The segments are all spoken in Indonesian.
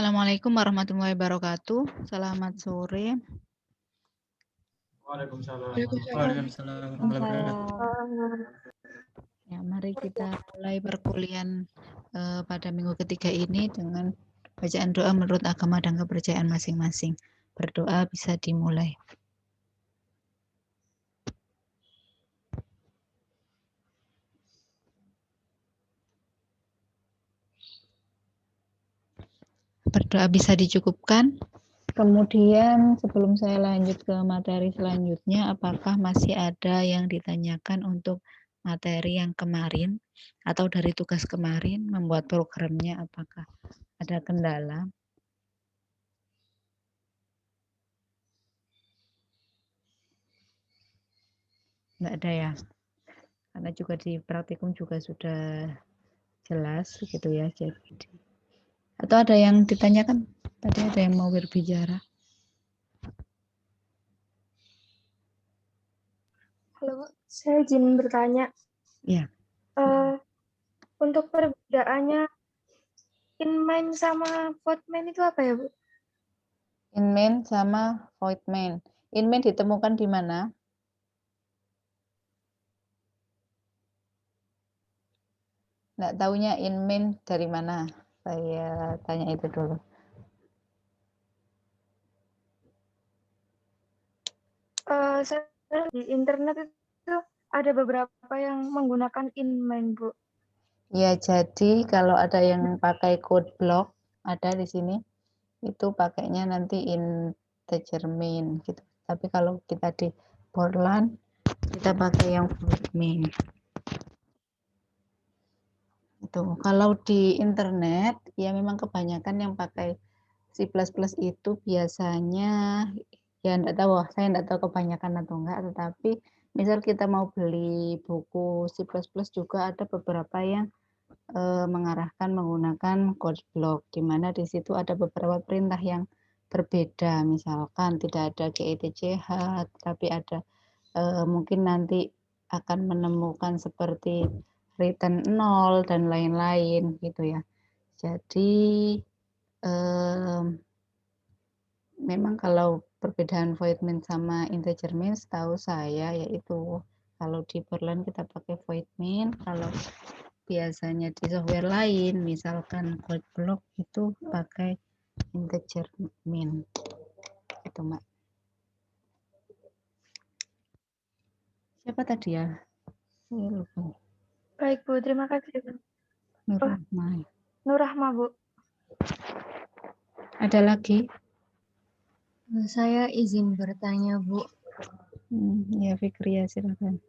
Assalamualaikum warahmatullahi wabarakatuh. Selamat sore. Waalaikumsalam. Waalaikumsalam warahmatullahi wabarakatuh. Ya, mari kita mulai perkuliahan pada minggu ketiga ini dengan bacaan doa menurut agama dan kepercayaan masing-masing. Berdoa bisa dimulai. Berdoa bisa dicukupkan. Kemudian sebelum saya lanjut ke materi selanjutnya, apakah masih ada yang ditanyakan untuk materi yang kemarin atau dari tugas kemarin membuat programnya, apakah ada kendala? Enggak ada ya? Karena juga di praktikum juga sudah jelas gitu ya. Jadi, atau ada yang ditanyakan? Tadi ada yang mau berbicara. Halo, Bu. Saya izin bertanya. Ya. Untuk perbedaannya in-main sama void-main itu apa ya, Bu? In-main sama void-main. In-main ditemukan di mana? Nggak taunya in-main dari mana? Saya tanya itu dulu. Saya di internet itu ada beberapa yang menggunakan in-main, Bu. Ya, jadi kalau ada yang pakai code block, ada di sini, itu pakainya nanti integer main gitu. Tapi kalau kita di Borland, kita pakai yang void main. Itu kalau di internet ya memang kebanyakan yang pakai C++ itu biasanya ya enggak tahu, saya enggak tahu kebanyakan atau enggak, tetapi misal kita mau beli buku C++ juga ada beberapa yang mengarahkan menggunakan code block, di mana di situ ada beberapa perintah yang berbeda, misalkan tidak ada GETCH, tapi ada mungkin nanti akan menemukan seperti return 0 dan lain-lain gitu ya. Jadi memang kalau perbedaan void main sama integer main setahu saya yaitu kalau di Borland kita pakai void main, kalau biasanya di software lain misalkan code block itu pakai integer main itu Mbak. Siapa tadi ya? Saya lupa. Baik, Bu. Terima kasih, Bu. Nurrahma. Nurrahma, Bu. Ada lagi? Saya izin bertanya, Bu. Ya Fikria silakan.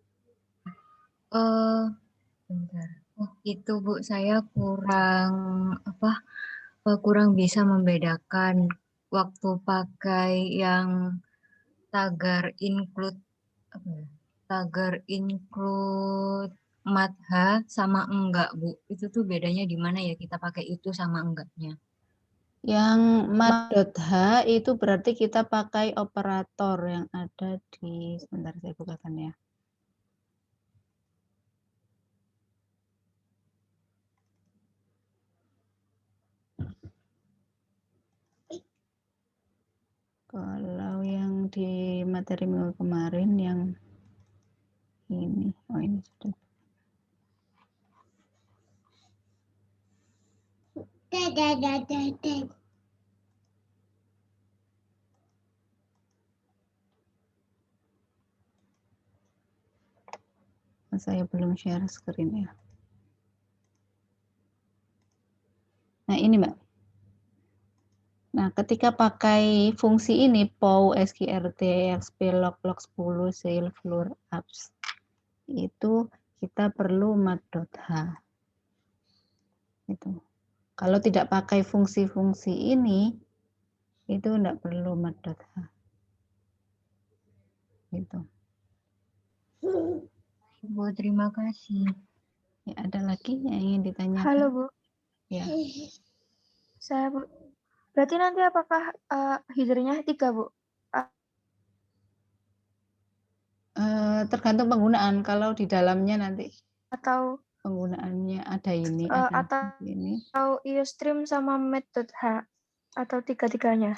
Bentar. Oh, itu Bu, saya kurang bisa membedakan waktu pakai yang tagar include madha sama enggak, Bu. Itu tuh bedanya di mana ya kita pakai itu sama enggaknya? Yang mat.h itu berarti kita pakai operator yang ada di, sebentar saya bukakan ya. Kalau yang di materi minggu kemarin yang ini, oh ini sudah. Saya belum share screen ya. Nah ini Mbak. Nah ketika pakai fungsi ini pow sqrt exp log 10 sale floor apps itu kita perlu mat.h. Itu. Kalau tidak pakai fungsi-fungsi ini itu enggak perlu mat.h. Gitu. Bu, terima kasih. Ya, ada lagi yang ingin ditanyakan? Halo, Bu. Ya. Saya, Bu. Berarti nanti apakah header-nya 3, Bu? Tergantung penggunaan. Kalau di dalamnya nanti Atau penggunaannya ada ini, ada atau ini. Iostream sama mat.h? atau tiga-tiganya?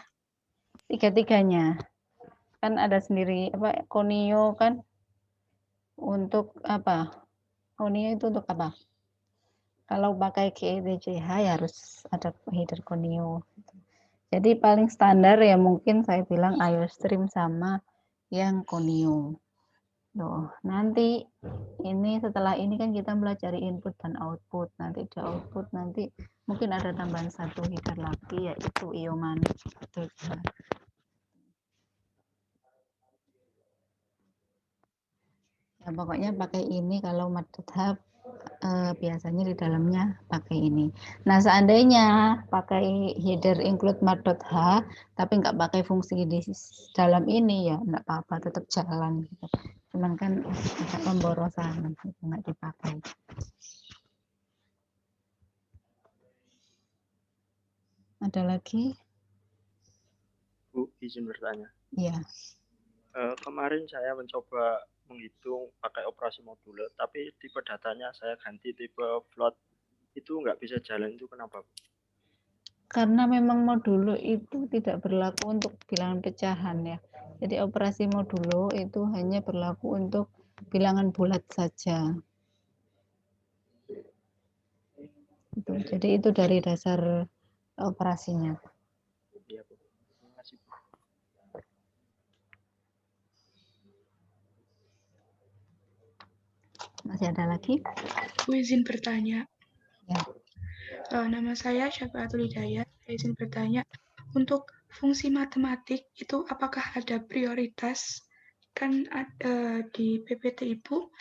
Tiga-tiganya. Kan ada sendiri Konio kan untuk apa? Konio itu untuk apa? Kalau pakai GETCH ya harus ada header Konio. Jadi paling standar ya mungkin saya bilang IOStream sama yang Konio. Loh, nanti ini setelah ini kan kita pelajari input dan output. Nanti di output nanti mungkin ada tambahan satu header lagi yaitu Iomanix. Ya, pokoknya pakai ini kalau MATLAB biasanya di dalamnya pakai ini. Nah, seandainya pakai header include mat.h tapi nggak pakai fungsi di dalam ini ya nggak apa-apa, tetap jalan gitu. Cuman kan agak pemborosan gitu, nggak dipakai. Ada lagi? Bu, izin bertanya. Iya. Kemarin saya mencoba menghitung pakai operasi modulo, tapi tipe datanya saya ganti tipe float, itu nggak bisa jalan, itu kenapa, Bu? Karena memang modulo itu tidak berlaku untuk bilangan pecahan ya. Jadi operasi modulo itu hanya berlaku untuk bilangan bulat saja. Jadi itu dari dasar operasinya. Iya, Bu. Terima kasih, Bu. Masih ada lagi? Bu izin bertanya. Ya. Nama saya Syafaatul Hidayat. Saya izin bertanya, untuk fungsi matematik itu apakah ada prioritas? Kan di PPT Ibu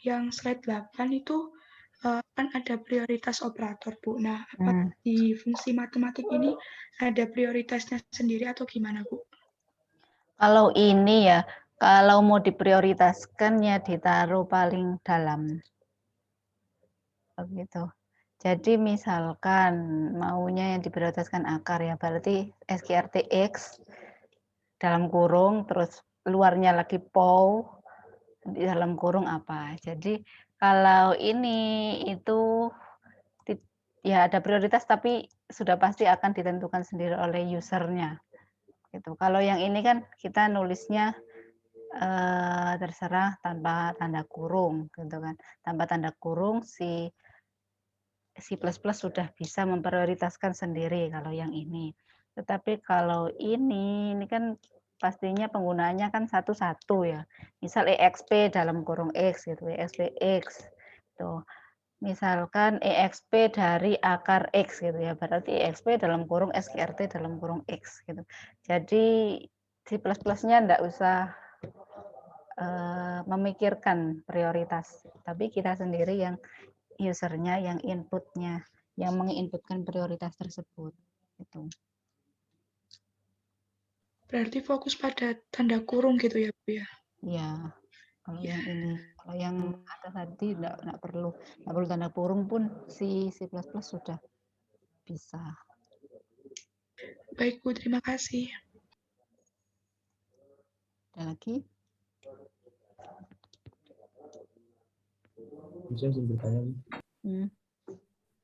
yang slide 8 itu kan ada prioritas operator, Bu. Nah, apakah di fungsi matematik ini ada prioritasnya sendiri atau gimana, Bu? Kalau ini ya, kalau mau diprioritaskan ya ditaruh paling dalam. Begitu. Jadi misalkan maunya yang diprioritaskan akar ya, berarti SQRTX dalam kurung, terus luarnya lagi POW, di dalam kurung apa. Jadi kalau ini itu ya ada prioritas tapi sudah pasti akan ditentukan sendiri oleh usernya. Gitu. Kalau yang ini kan kita nulisnya terserah tanpa tanda kurung, gitu kan. Tanpa tanda kurung C++ sudah bisa memprioritaskan sendiri kalau yang ini. Tetapi kalau ini kan pastinya penggunaannya kan satu-satu ya. Misal EXP dalam kurung X gitu, EXP X. Tuh. Misalkan EXP dari akar X gitu ya, berarti EXP dalam kurung SQRT dalam kurung X gitu. Jadi C++-nya enggak usah memikirkan prioritas, tapi kita sendiri yang usernya, yang inputnya, yang menginputkan prioritas tersebut. Gitu. Berarti fokus pada tanda kurung gitu ya, Bu ya? Ya, kalau yang ini, kalau yang atas tadi nggak perlu tanda kurung pun si C++ sudah bisa. Baik, Bu, terima kasih. Ada lagi? Bisa izin bertanya,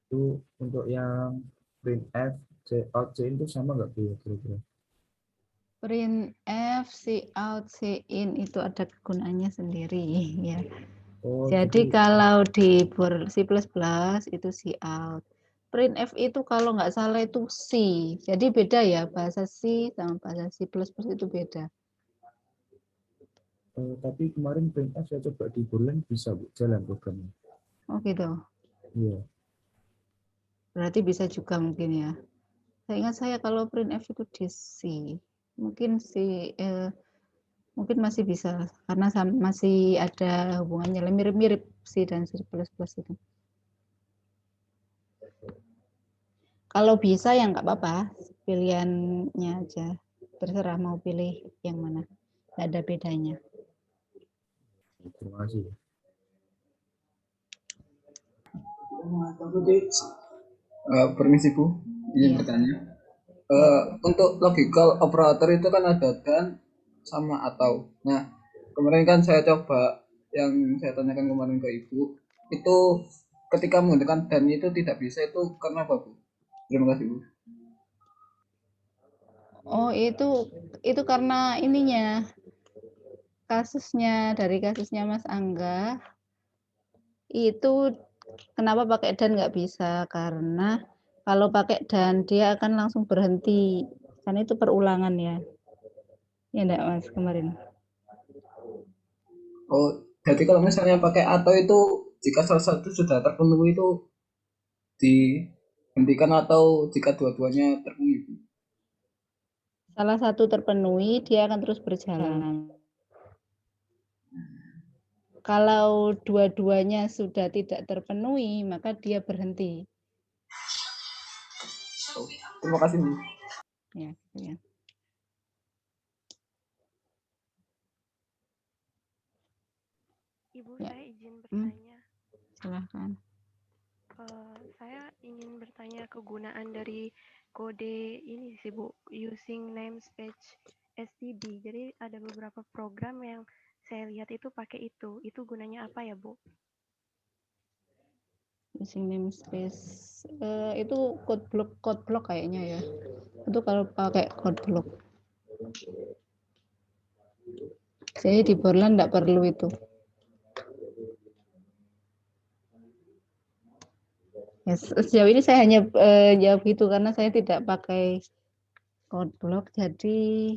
itu untuk yang printf, cout, cin itu sama nggak Bu kira-kira? Printf, cout, cin itu ada kegunaannya sendiri ya. Oh, Jadi kalau di C++ itu cout. Printf itu kalau nggak salah itu C. Jadi beda ya, bahasa C sama bahasa C++ itu beda. Tapi kemarin printf saya coba di Golang bisa Bu, jalan programnya. Oh gitu. Iya. Berarti bisa juga mungkin ya. Saya ingat saya kalau printf itu di C. Mungkin mungkin masih bisa karena masih ada hubungannya mirip-mirip C dan C++ itu. Kalau bisa ya nggak apa-apa, pilihannya aja. Terserah mau pilih yang mana. Nggak ada bedanya. Terima kasih. Permisi Bu, izin bertanya. Untuk logical operator itu kan ada dan sama atau. Nah, kemarin kan saya coba yang saya tanyakan kemarin ke Ibu, itu ketika menggunakan dan itu tidak bisa, itu karena apa Bu? Terima kasih Bu. Oh, itu karena ininya dari kasusnya Mas Angga itu kenapa pakai dan nggak bisa, karena kalau pakai dan dia akan langsung berhenti karena itu perulangan ya enggak Mas kemarin. Oh, jadi kalau misalnya pakai atau itu jika salah satu sudah terpenuhi itu dihentikan atau jika dua-duanya terpenuhi? Salah satu terpenuhi dia akan terus berjalan. Kalau dua-duanya sudah tidak terpenuhi maka dia berhenti. Oh, terima kasih. Ya, gitu ya. Ibu, Ya. saya izin bertanya. Silahkan. Saya ingin bertanya kegunaan dari kode ini sih Bu, using namespace std. Jadi ada beberapa program yang saya lihat itu pakai itu. Itu gunanya apa ya Bu? Using namespace itu code block kayaknya ya. Itu kalau pakai code block. Jadi di Borland enggak perlu itu. Ya, sejauh ini saya hanya jawab gitu karena saya tidak pakai code block, jadi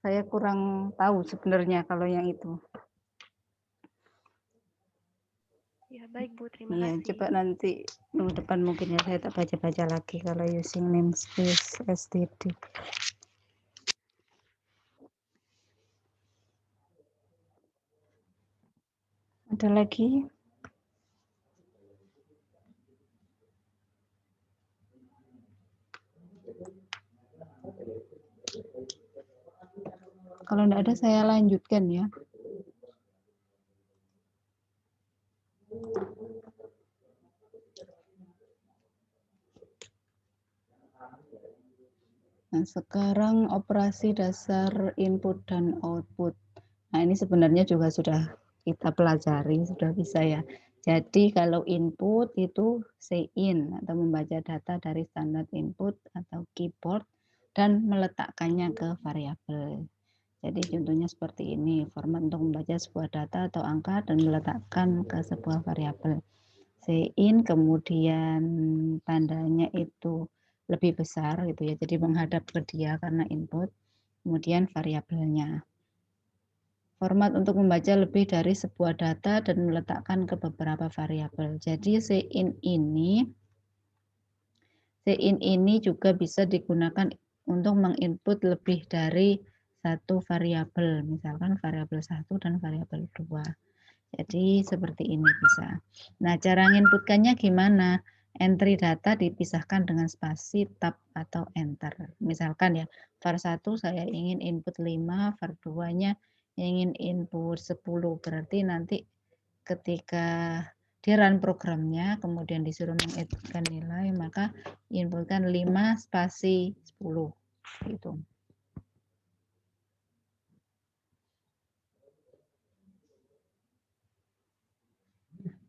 saya kurang tahu sebenarnya kalau yang itu. Ya baik Bu, terima Iya, kasih. coba nanti minggu depan mungkin ya saya tak baca-baca lagi kalau using namespace std. Ada lagi? Kalau enggak ada saya lanjutkan ya. Nah, sekarang operasi dasar input dan output. Nah, ini sebenarnya juga sudah kita pelajari, sudah bisa ya. Jadi kalau input itu say in atau membaca data dari standar input atau keyboard dan meletakkannya ke variabel. Jadi contohnya seperti ini, format untuk membaca sebuah data atau angka dan meletakkan ke sebuah variabel. Say in kemudian tandanya itu lebih besar gitu ya, jadi menghadap ke dia karena input, kemudian variabelnya. Format untuk membaca lebih dari sebuah data dan meletakkan ke beberapa variabel. Jadi cin ini juga bisa digunakan untuk menginput lebih dari satu variabel, misalkan variabel 1 dan variabel 2. Jadi seperti ini bisa. Nah, cara menginputkannya gimana? Entry data dipisahkan dengan spasi, tab, atau enter. Misalkan ya, var 1 saya ingin input 5, var 2-nya ingin input 10. Berarti nanti ketika di run programnya, kemudian disuruh menginputkan nilai, maka inputkan 5 spasi 10. Gitu.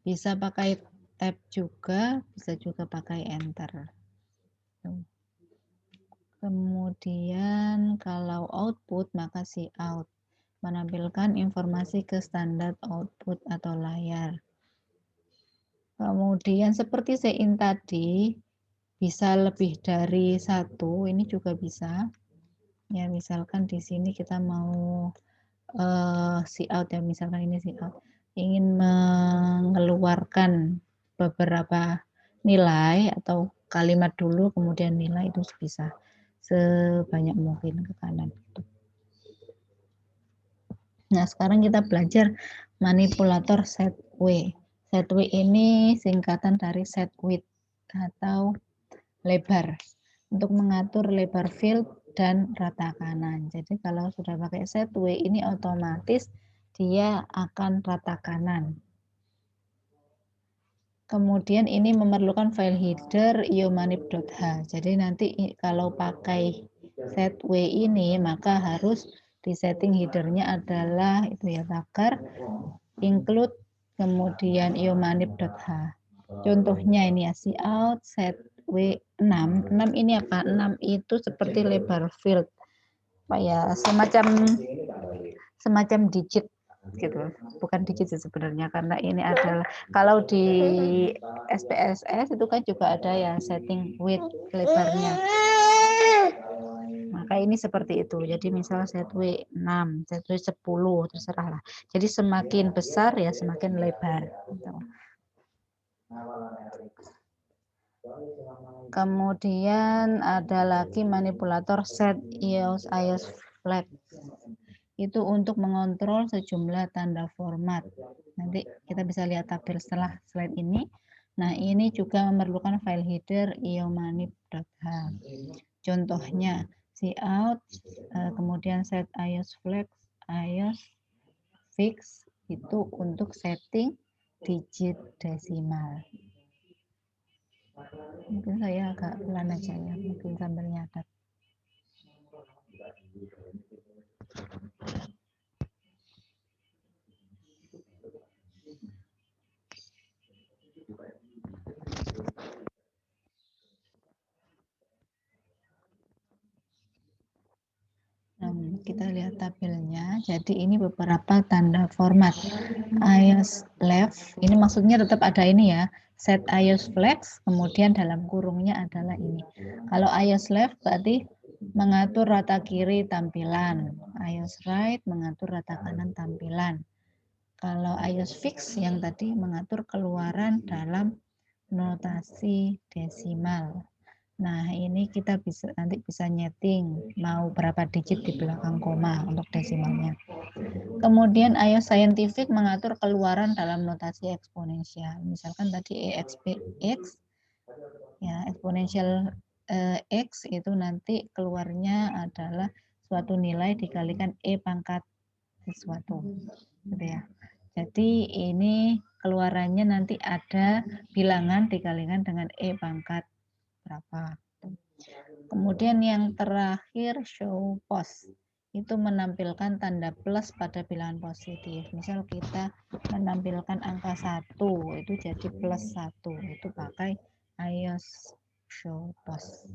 Bisa pakai tab juga, bisa juga pakai enter. Kemudian kalau output maka cout menampilkan informasi ke standar output atau layar. Kemudian seperti sein tadi bisa lebih dari satu, ini juga bisa. Ya misalkan di sini kita mau cout ya, misalkan ini cout ingin mengeluarkan beberapa nilai atau kalimat dulu kemudian nilai, itu bisa sebanyak mungkin ke kanan. Nah, sekarang kita belajar manipulator setW. SetW ini singkatan dari set width atau lebar untuk mengatur lebar field dan rata kanan. Jadi kalau sudah pakai setW ini otomatis dia akan rata kanan. Kemudian ini memerlukan file header iomanip.h. Jadi nanti kalau pakai setW ini maka harus di setting headernya adalah itu ya, tagar include kemudian iomanip.h. Contohnya ini ya, cout setw 6. 6 ini apa? 6 itu seperti lebar field. apa ya, semacam digit gitu, bukan digit sih sebenarnya, karena ini adalah kalau di SPSS itu kan juga ada ya setting width lebarnya. Maka ini seperti itu. Jadi misal set W 6, set W 10, terserah lah. Jadi semakin besar ya semakin lebar. Gitu. Kemudian ada lagi manipulator set IOS flag. Itu untuk mengontrol sejumlah tanda format. Nanti kita bisa lihat tabel setelah slide ini. Nah, ini juga memerlukan file header iomanip.h. Contohnya, cout, kemudian set IOS flag, IOS fix, itu untuk setting digit desimal. Mungkin saya agak pelan aja ya, mungkin sambil nyatet. Kita lihat tabelnya. Jadi ini beberapa tanda format. IOS left, ini maksudnya tetap ada ini ya. Set IOS flex, kemudian dalam kurungnya adalah ini. Kalau IOS left berarti mengatur rata kiri tampilan. IOS right mengatur rata kanan tampilan. Kalau IOS fix yang tadi mengatur keluaran dalam notasi desimal. Nah, ini kita nanti bisa nyeting mau berapa digit di belakang koma untuk desimalnya. Kemudian IOS scientific mengatur keluaran dalam notasi eksponensial. Misalkan tadi EXPX, ya eksponensial X itu nanti keluarnya adalah suatu nilai dikalikan E pangkat sesuatu. Gitu ya. Jadi ini keluarannya nanti ada bilangan dikalikan dengan E pangkat berapa. Kemudian yang terakhir show post itu menampilkan tanda plus pada bilangan positif. Misal kita menampilkan angka 1 itu jadi plus 1, itu pakai IOS show post.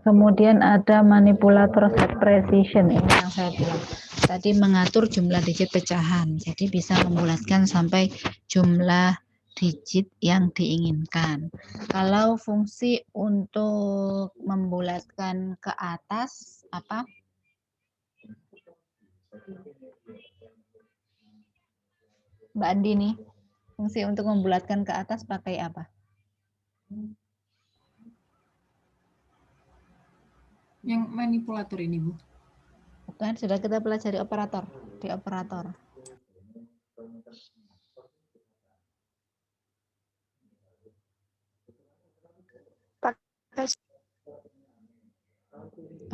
Kemudian ada manipulator set precision, ini yang saya bilang tadi, mengatur jumlah digit pecahan. Jadi bisa membulatkan sampai jumlah digit yang diinginkan. Kalau fungsi untuk membulatkan ke atas apa? Mbak Andi nih, fungsi untuk membulatkan ke atas pakai apa? Yang manipulator ini, Bu. Bukan, sudah kita pelajari operator. Di operator.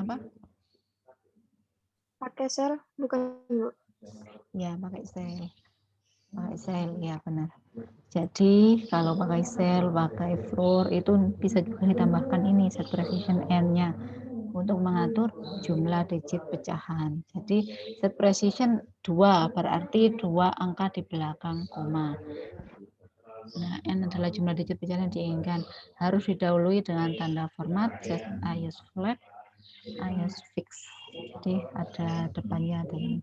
Apa? Pakai sel, bukan, Bu? Ya, pakai sel. Pakai sel, ya benar. Jadi kalau pakai sel, pakai floor, itu bisa juga ditambahkan ini set precision n-nya untuk mengatur jumlah digit pecahan. Jadi set precision 2 berarti 2 angka di belakang koma. Nah, n adalah jumlah digit pecahan yang diinginkan. Harus didahului dengan tanda format set IOS flag, IOS fix. Jadi ada depannya ada ini.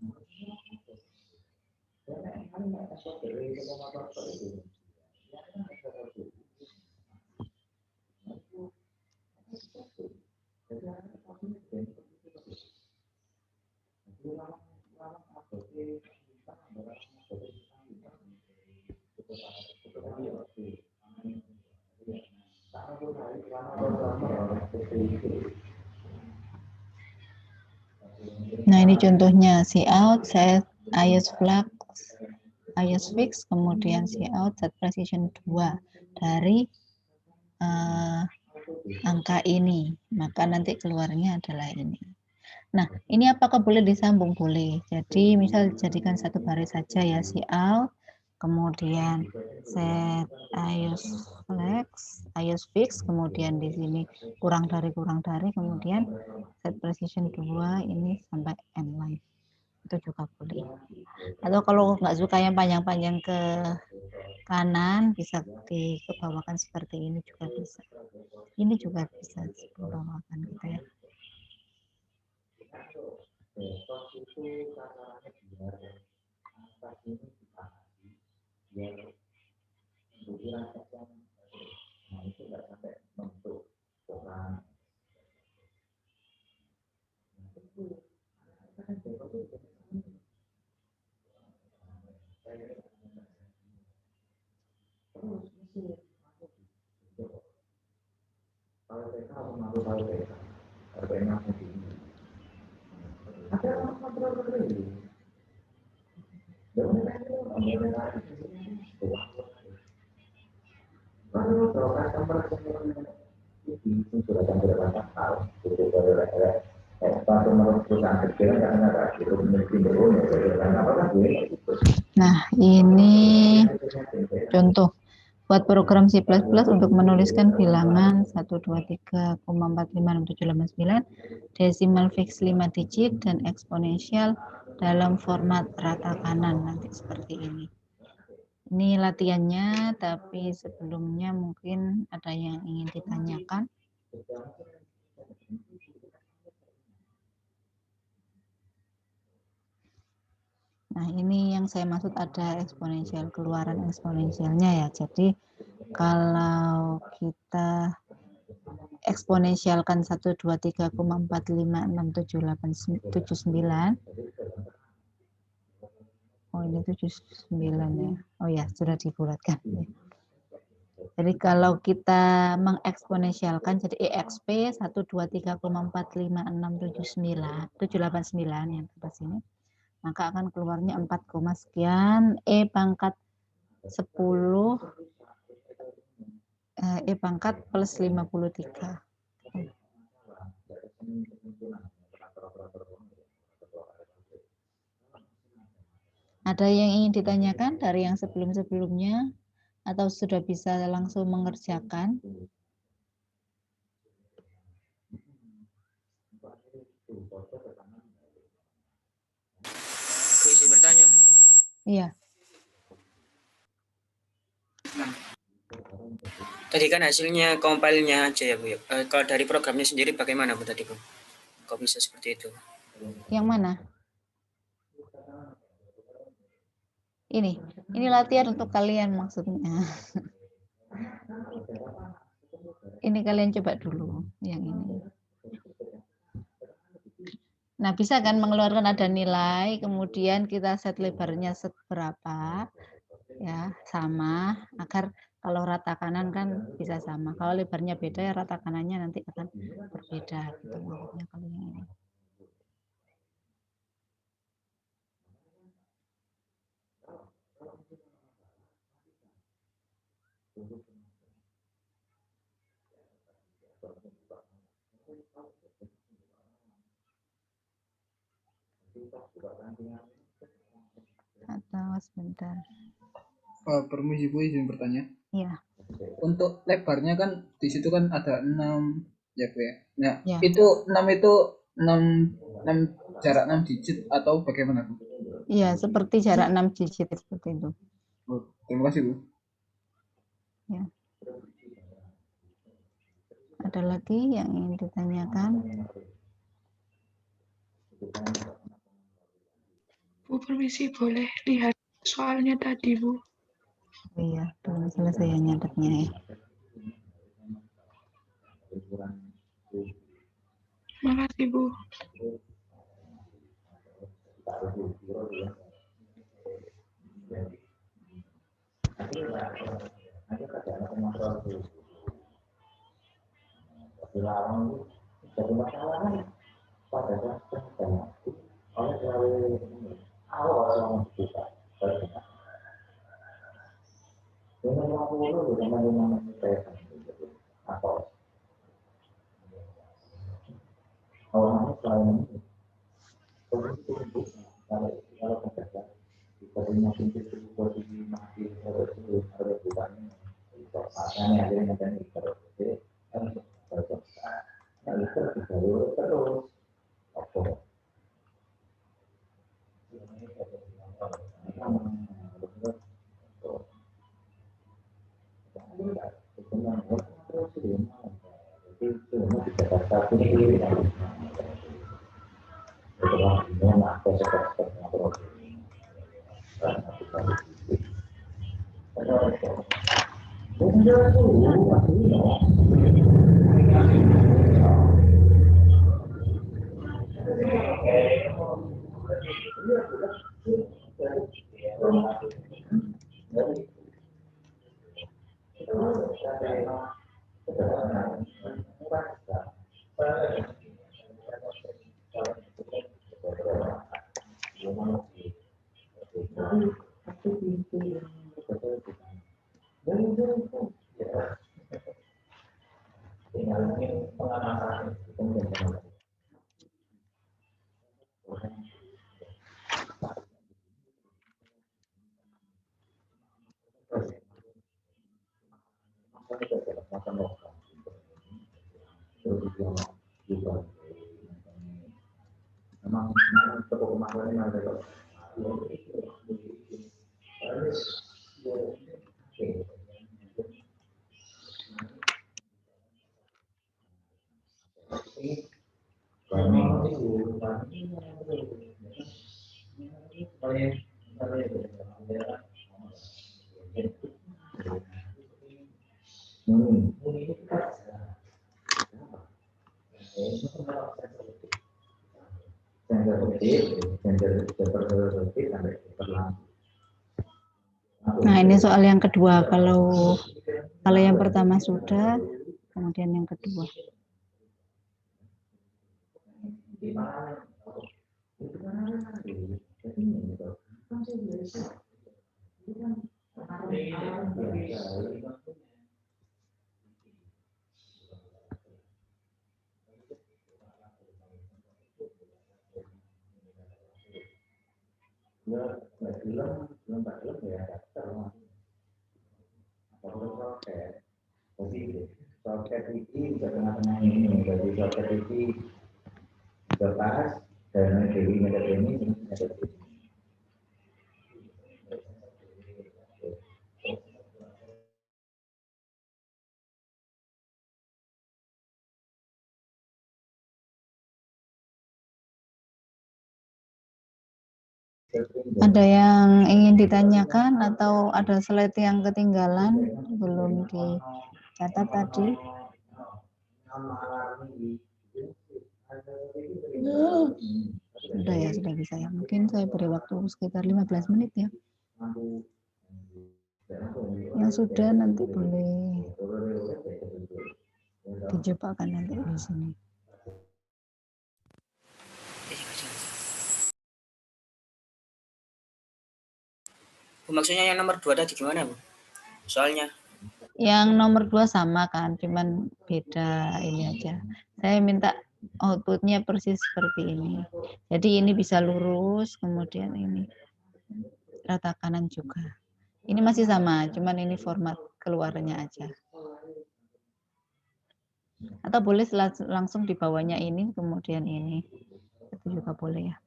Nah, ini contohnya cout, set IOS flag, iOS fix, kemudian cout set precision 2 dari angka ini, maka nanti keluarnya adalah ini. Nah, ini apakah boleh disambung? Boleh. Jadi misal jadikan satu baris saja ya, cout, kemudian set iOS flex, iOS fix, kemudian di sini kurang dari, kemudian set precision 2 ini sampai end line. Itu juga boleh. Atau kalau nggak suka yang panjang-panjang ke kanan, bisa dikebawakan seperti ini juga bisa. Ini juga bisa dibawakan gitu ya. Nah, ini contoh buat program C++ untuk menuliskan bilangan 123,45678 desimal fix 5 digit dan eksponensial dalam format rata kanan nanti seperti ini. Ini latihannya, tapi sebelumnya mungkin ada yang ingin ditanyakan. Nah, ini yang saya maksud ada eksponensial, keluaran eksponensialnya ya. Jadi kalau kita eksponensialkan 123,4567879. Oh, ini 79 ya. Oh ya, sudah dibulatkan. Jadi kalau kita mengeksponensialkan jadi EXP 123,45679 yang atas ini, maka akan keluarnya 4, sekian E pangkat 10 E pangkat plus 53. Ada yang ingin ditanyakan dari yang sebelum-sebelumnya atau sudah bisa langsung mengerjakan? Izin bertanya. Iya. Tadi kan hasilnya compile-nya aja ya Bu ya. Kalau dari programnya sendiri bagaimana Bu tadi Bu? Kok bisa seperti itu? Yang mana? Ini latihan untuk kalian maksudnya. Ini kalian coba dulu yang ini. Nah, bisa kan mengeluarkan ada nilai, kemudian kita set lebarnya seberapa, ya sama, agar kalau rata kanan kan bisa sama. Kalau lebarnya beda ya rata kanannya nanti akan berbeda gitu maksudnya kalau yang ini. Atau sebentar. Permisi Bu, izin bertanya. Iya. Untuk lebarnya kan di situ kan ada 6 ya Bu ya. Nah, Ya. itu 6 itu 6 jarak 6 digit atau bagaimana Bu? Iya, seperti jarak 6 digit seperti itu. Oh, terima kasih Bu. Ya. Ada lagi yang ingin ditanyakan? Bu, permisi, boleh lihat soalnya tadi, Bu? Oh iya, belum selesai ya nyatetnya ya. Makasih, Bu. Nah, ini soal yang kedua. Kalau yang pertama sudah, kemudian yang kedua. Ada yang ingin ditanyakan atau ada slide yang ketinggalan belum dicatat tadi? Sudah ya, sudah bisa ya. Mungkin saya beri waktu sekitar 15 menit ya. Yang sudah nanti boleh dicobakan nanti di sini. Bu, maksudnya yang nomor 2 tadi gimana, Bu? Soalnya yang nomor 2 sama kan, cuman beda ini aja. Saya minta outputnya persis seperti ini. Jadi ini bisa lurus, kemudian ini rata kanan juga. Ini masih sama, cuman ini format keluarnya aja. Atau boleh langsung di bawahnya ini, kemudian ini. Itu juga boleh ya.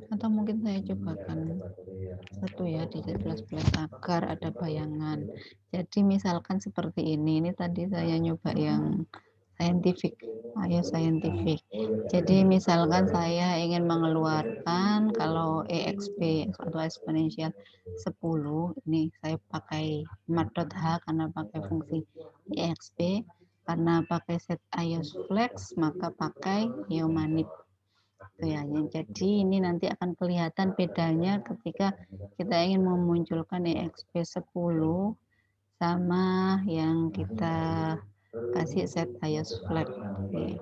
Atau mungkin saya cobakan satu ya di C++ agar ada bayangan. Jadi misalkan seperti ini tadi saya nyoba yang scientific, ayo scientific. Jadi misalkan saya ingin mengeluarkan kalau EXP atau eksponensial 10, ini saya pakai mat.h karena pakai fungsi EXP, karena pakai set iOS flex maka pakai iomanit. Ya, jadi ini nanti akan kelihatan bedanya ketika kita ingin memunculkan EXP 10 sama yang kita kasih set iOS flag. Oke.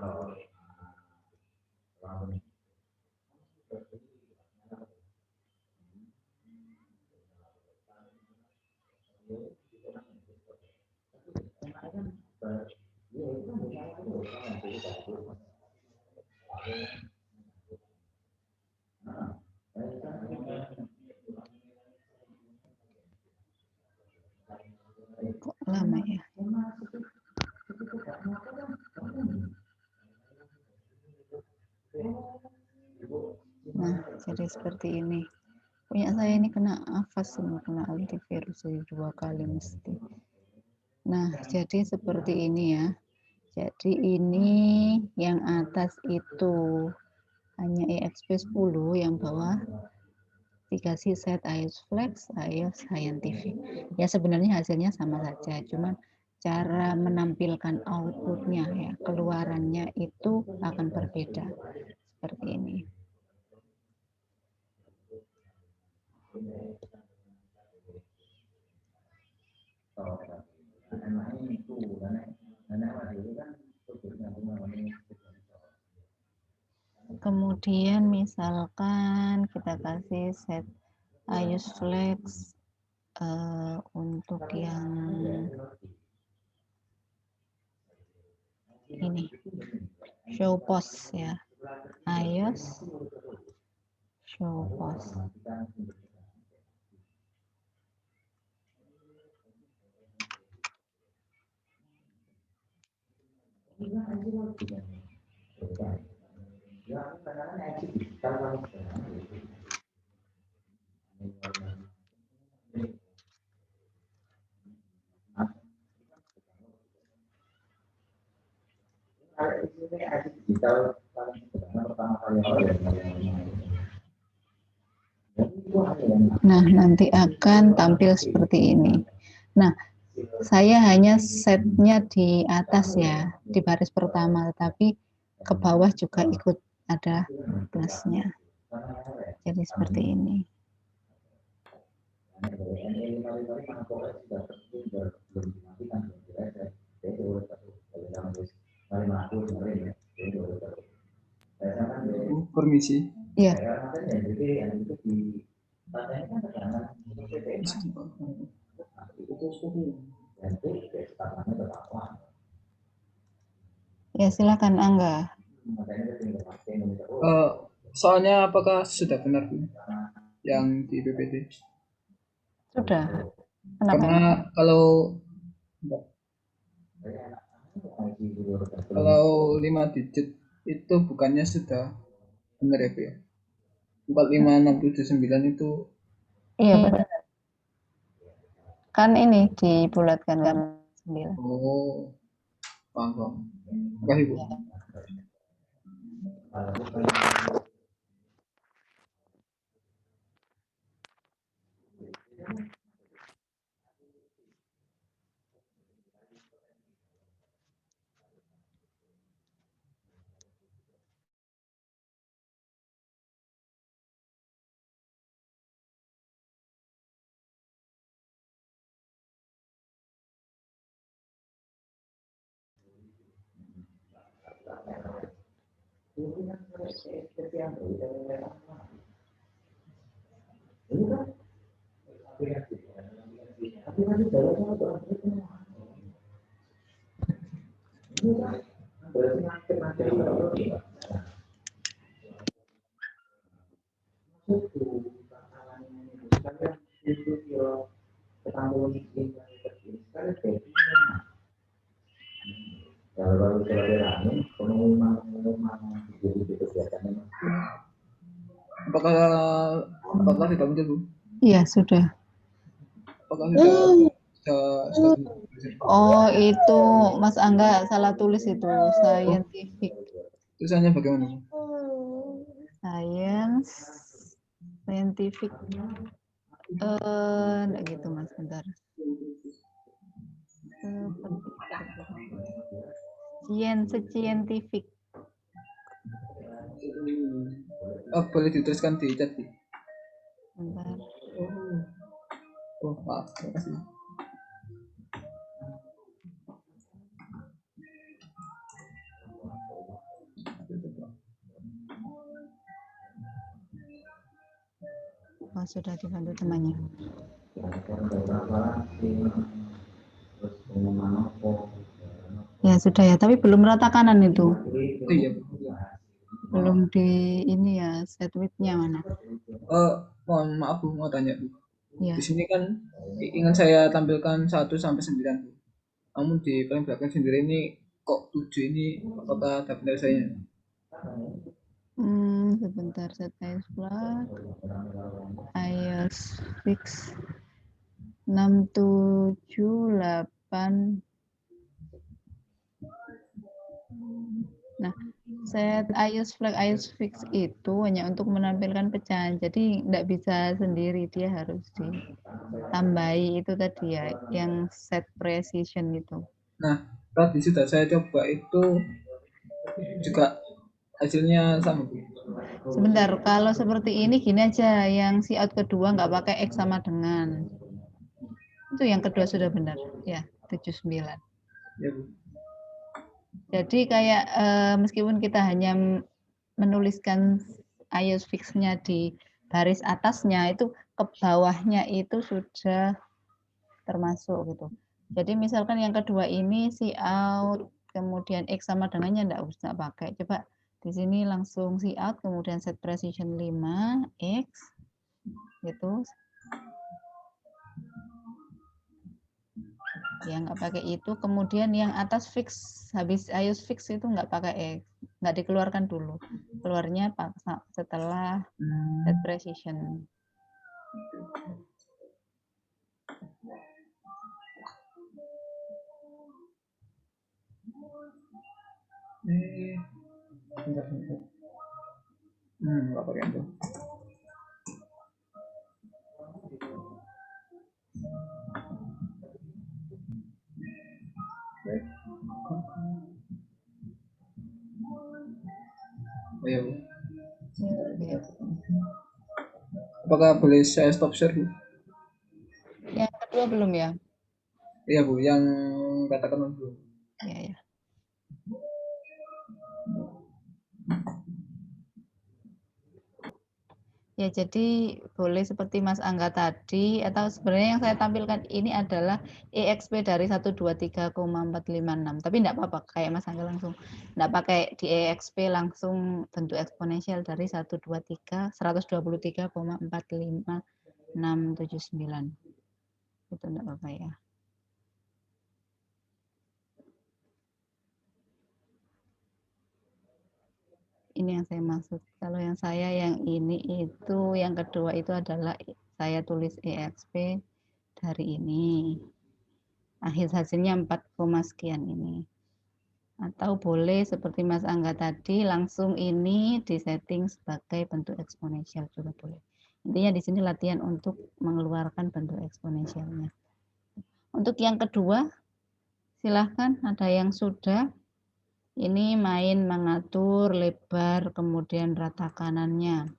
Kok lama ya? Nah, jadi seperti ini. Punya saya ini kena afas semua, kena antivirus jadi 2 kali mesti. Nah, jadi seperti ini ya. Jadi ini yang atas itu hanya EXP 10, yang bawah dikasih set iOS Flex, iOS Scientific. Ya sebenarnya hasilnya sama saja, cuman cara menampilkan outputnya ya, keluarannya itu akan berbeda seperti ini. Kemudian misalkan kita kasih set iOS Flex untuk yang ini show post ya, iOS show post. Nah, nanti akan tampil seperti ini. Nah, saya hanya setnya di atas ya, di baris pertama, tapi ke bawah juga ikut ada plusnya. Jadi seperti ini. Permisi. Iya. Ya, silakan Angga. Soalnya apakah sudah benar yang di PPT? Sudah. Kenapa? Karena kalau 5 digit itu bukannya sudah benar ya, Bu ya? 45679 itu. Iya, benar. Kan ini dibulatkan kan 9. Oh, paham. Makasih, Bu. Apakah tidak muncul, Bu? Iya, sudah. Apakah sudah Oh, itu Mas Angga salah tulis itu, scientific. Tulisannya bagaimana? Scientific. Enggak gitu Mas, bentar. Scientific. boleh diteruskan di chat. Bentar. Oh, maaf. Terima kasih. Oh, sudah dibantu temannya. Ya sudah ya, tapi belum rata kanan itu. Iya. Belum di ini ya, set width-nya mana? Mohon maaf Bu, mau tanya Bu. Ya. Di sini kan ingin saya tampilkan 1 sampai 9 Bu. Namun di paling belakang sendiri ini kok 7 ini, apakah ada penyelesaiannya? Sebentar, set iOS flag, iOS fix 678. Nah, set iOS flag, iOS fix itu hanya untuk menampilkan pecahan, jadi nggak bisa sendiri, dia harus ditambahi itu tadi ya, yang set precision itu. Nah, tadi sudah saya coba itu juga hasilnya sama Bu. Sebentar, kalau seperti ini gini aja, yang si out kedua nggak pakai X sama dengan. Itu yang kedua sudah benar, ya, 79. Ya Bu. Jadi kayak meskipun kita hanya menuliskan iOS fix-nya di baris atasnya, itu ke bawahnya itu sudah termasuk gitu. Jadi misalkan yang kedua ini si out, kemudian X sama dengannya enggak usah pakai. Coba di sini langsung si out, kemudian set precision 5, X, gitu. Ya nggak pakai itu, kemudian yang atas fix, habis iOS fix itu nggak pakai X, nggak dikeluarkan dulu, keluarnya setelah set precision. Nggak pakai itu. Oh ya Bu. Apakah boleh saya stop share Bu? Yang kedua belum ya? Iya Bu, yang katakan belum. Iya ya. Ya, jadi boleh seperti Mas Angga tadi, atau sebenarnya yang saya tampilkan ini adalah EXP dari 123,456. Tapi enggak apa-apa, kayak Mas Angga langsung. Enggak pakai di EXP langsung bentuk eksponensial dari 123,45679. Itu enggak apa-apa ya. Ini yang saya maksud. Kalau yang saya yang ini itu, yang kedua itu adalah saya tulis EXP dari ini. Hasilnya 4, sekian ini. Atau boleh seperti Mas Angga tadi, langsung ini disetting sebagai bentuk eksponensial juga boleh. Intinya di sini latihan untuk mengeluarkan bentuk eksponensialnya. Untuk yang kedua, silahkan ada yang sudah. Ini main mengatur lebar, kemudian rata kanannya.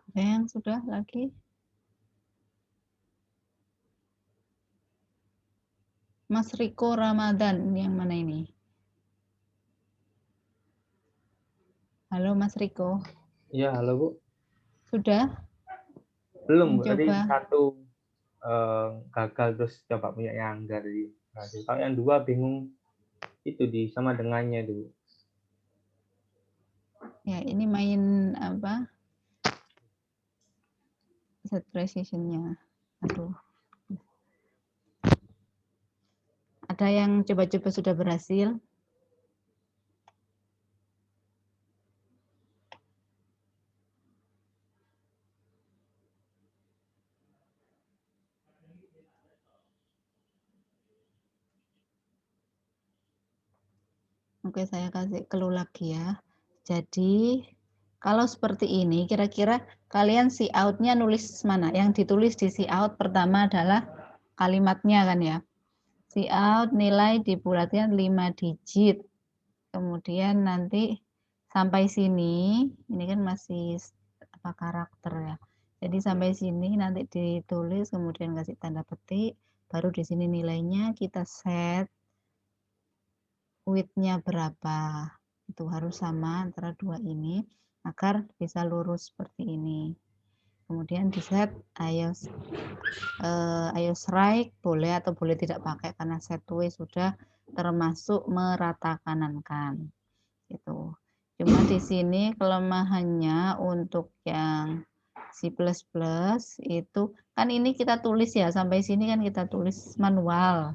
Ada yang sudah lagi? Mas Riko Ramadan, yang mana ini? Halo Mas Riko. Iya, halo Bu. Sudah? Belum, Bu. Tadi Mencoba. satu gagal terus coba punya yang dari. Kalau yang dua bingung itu di sama dengannya itu. Ya, ini main apa? Set precision-nya. Aduh. Ada yang coba-coba sudah berhasil? Oke, saya kasih clue lagi ya. Jadi, Kalau seperti ini, kira-kira kalian see out-nya nulis mana? Yang ditulis di see out pertama adalah kalimatnya kan ya. See out nilai dibulatkan 5 digit. Kemudian nanti sampai sini, ini kan masih apa karakter ya. Jadi sampai sini nanti ditulis, kemudian kasih tanda petik, baru di sini nilainya kita set width-nya berapa. Itu harus sama antara dua ini agar bisa lurus seperti ini. Kemudian di set ayo strike boleh atau boleh tidak pakai karena set way sudah termasuk merata kanankan. Gitu. Cuma di sini kelemahannya untuk yang C++ itu kan ini kita tulis ya, sampai sini kan kita tulis manual.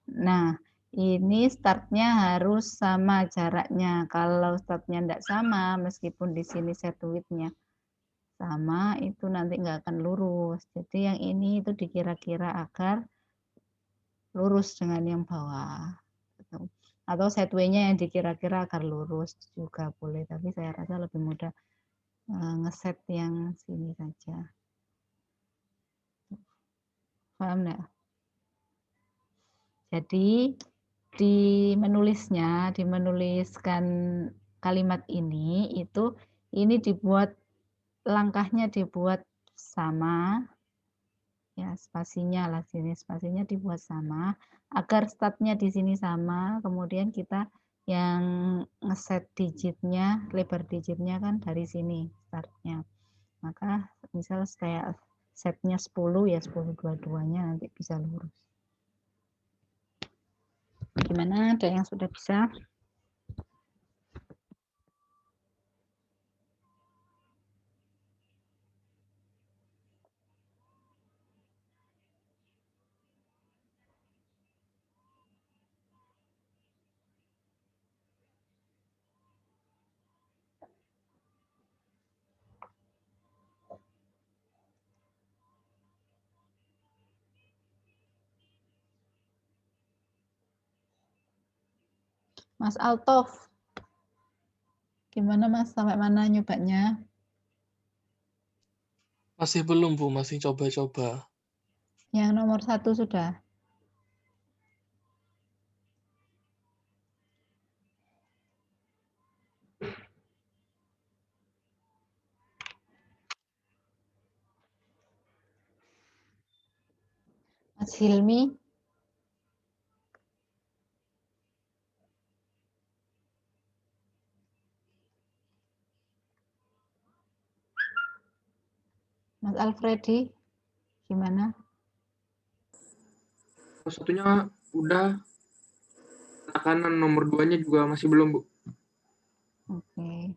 Nah, ini startnya harus sama jaraknya. Kalau startnya tidak sama, meskipun di sini set width-nya sama, itu nanti nggak akan lurus. Jadi yang ini itu dikira-kira agar lurus dengan yang bawah. Atau setway-nya yang dikira-kira agar lurus juga boleh, tapi saya rasa lebih mudah ngeset yang sini saja. Paham nggak? Jadi di menuliskan kalimat ini dibuat langkahnya dibuat sama ya, spasinya lah sini, spasinya dibuat sama agar startnya di sini sama, kemudian kita yang ngeset digitnya, lebar digitnya kan dari sini startnya. Maka misal kayak setnya 10 ya 10 dua-duanya nanti bisa lurus. Gimana, ada yang sudah bisa? Mas Altof, gimana Mas, sampai mana nyobanya? Masih belum, Bu, masih coba-coba. Yang nomor 1 sudah? Mas Hilmi? Mas Alfredi, gimana? Satunya udah, kanan nomor 2-nya juga masih belum, Bu. Oke.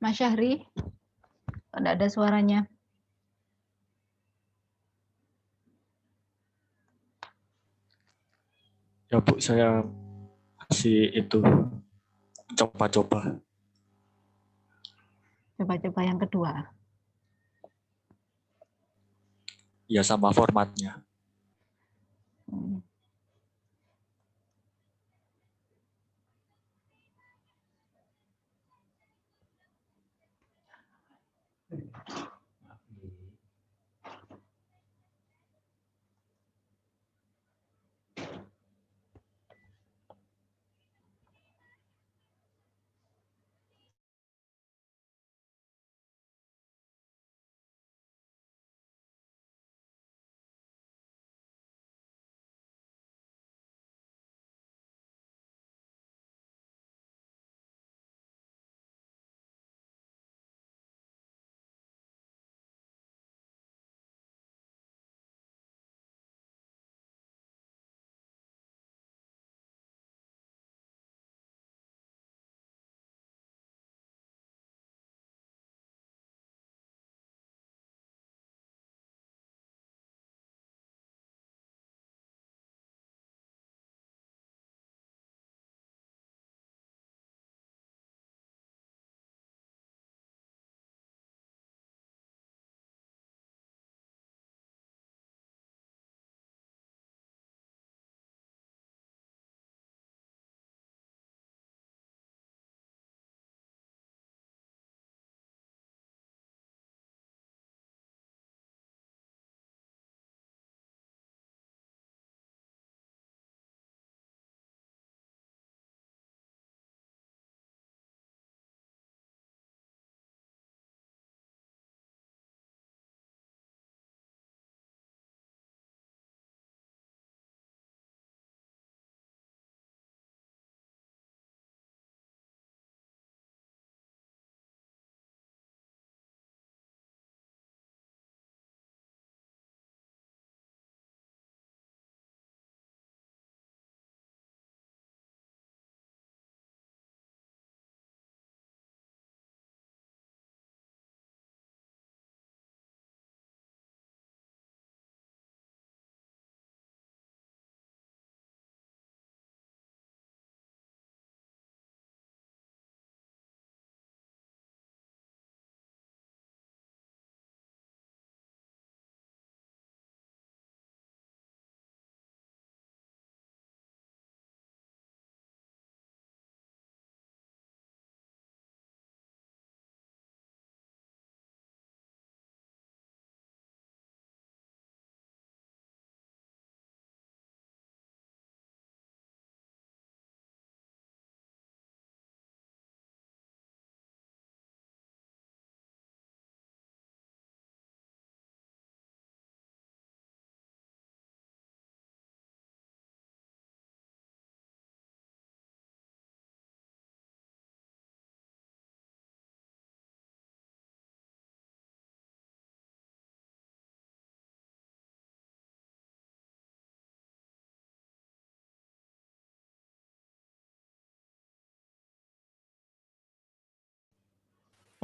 Mas Syahri, tidak ada suaranya. Ya Bu, saya masih itu coba-coba. Coba-coba yang kedua. Ya sama formatnya.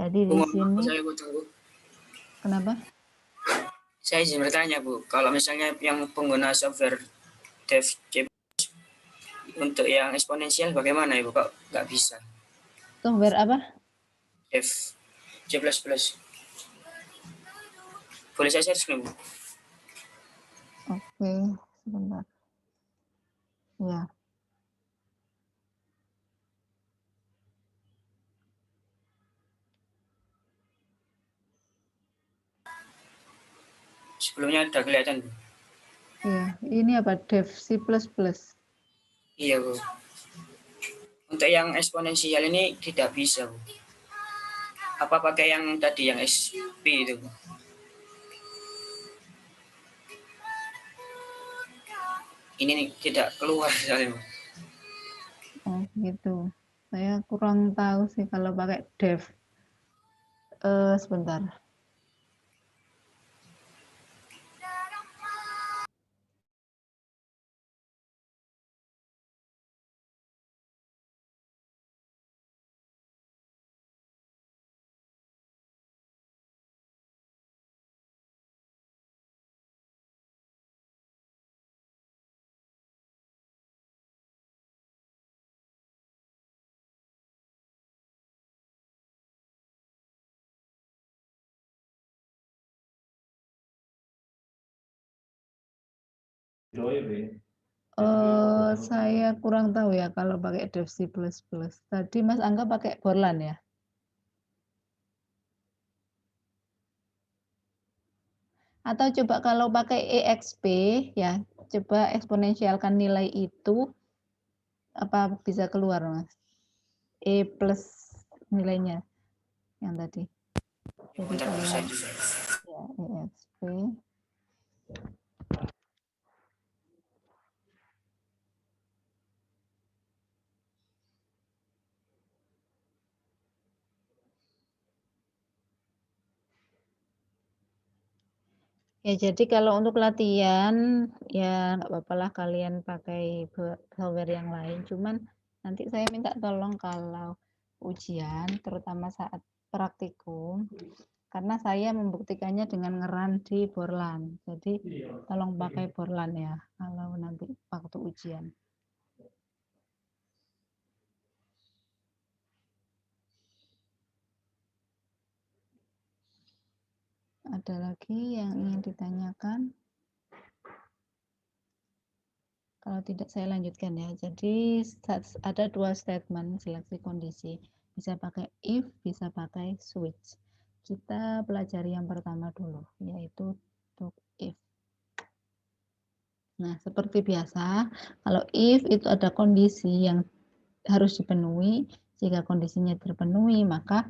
Jadi di sini Saya tunggu. kenapa? Saya izin bertanya Bu, kalau misalnya yang pengguna software dev C++ untuk yang eksponensial bagaimana Ibu? Kok nggak bisa? Software apa? Dev C++. Boleh saya share screen Bu? Oke, sebentar. Ya. Sebelumnya udah kelihatan Bu. Iya, ini apa? Dev C++. Iya Bu. Untuk yang eksponensial ini tidak bisa Bu. Apa pakai yang tadi yang SP itu Bu? Ini nih, tidak keluar soalnya Bu. Oh, gitu. Saya kurang tahu sih kalau pakai dev. Sebentar. Saya kurang tahu ya kalau pakai dev C++. Tadi Mas Angga pakai Borland ya? Atau coba kalau pakai EXP ya, coba eksponensialkan nilai itu, apa bisa keluar Mas? E plus nilainya yang tadi. Jadi Bentar Bu, kalau saya juga. ya, EXP. Ya, jadi kalau untuk latihan, ya nggak apa-apa lah kalian pakai software yang lain. Cuman nanti saya minta tolong kalau ujian, terutama saat praktikum, karena saya membuktikannya dengan ngeran di Borland. Jadi tolong pakai Borland ya, kalau nanti waktu ujian. Ada lagi yang ingin ditanyakan? Kalau tidak saya lanjutkan ya. Jadi ada dua statement seleksi kondisi. Bisa pakai if, bisa pakai switch. Kita pelajari yang pertama dulu, yaitu untuk if. Nah, seperti biasa, kalau if itu ada kondisi yang harus dipenuhi, jika kondisinya terpenuhi, maka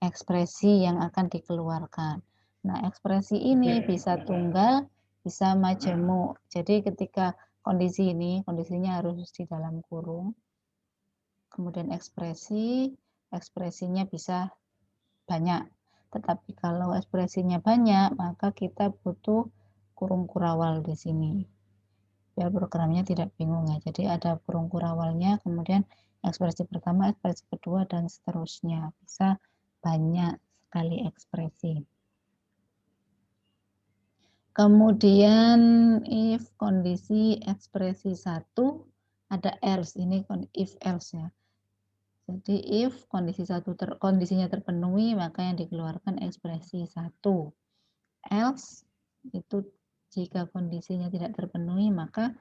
ekspresi yang akan dikeluarkan. Nah, ekspresi ini bisa tunggal, bisa majemuk. Jadi ketika kondisi ini, kondisinya harus di dalam kurung. Kemudian ekspresinya bisa banyak. Tetapi kalau ekspresinya banyak, maka kita butuh kurung kurawal di sini. Biar programnya tidak bingung ya. Jadi ada kurung kurawalnya, kemudian ekspresi pertama, ekspresi kedua, dan seterusnya. Bisa banyak sekali ekspresi. Kemudian if kondisi ekspresi 1 ada else, ini if else ya. Jadi if kondisinya terpenuhi, maka yang dikeluarkan ekspresi 1. Else itu jika kondisinya tidak terpenuhi, maka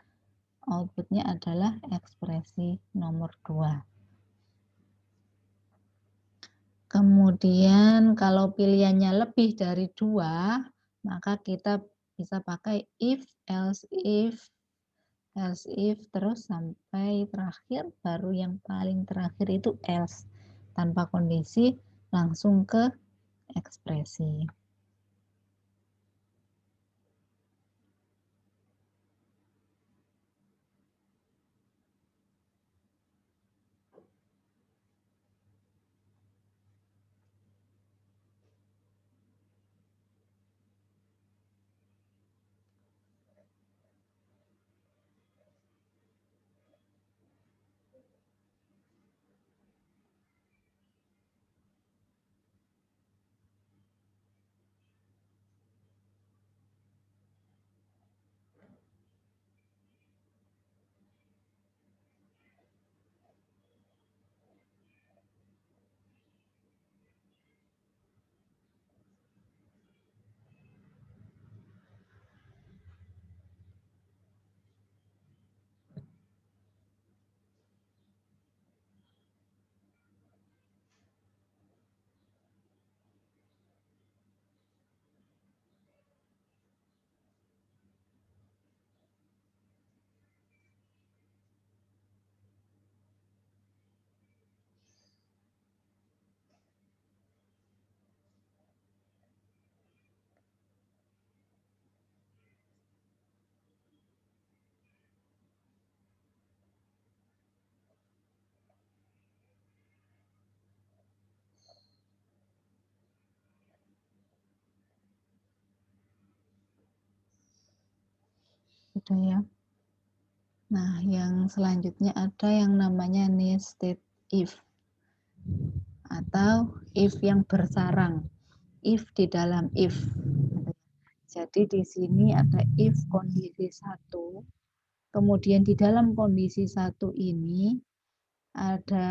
outputnya adalah ekspresi nomor 2. Kemudian kalau pilihannya lebih dari 2, maka kita bisa pakai if, else if, terus sampai terakhir, baru yang paling terakhir itu else. Tanpa kondisi, langsung ke ekspresi. ada ya. Nah, yang selanjutnya ada yang namanya nested if atau if yang bersarang. If di dalam if. Jadi di sini ada if kondisi 1, kemudian di dalam kondisi 1 ini ada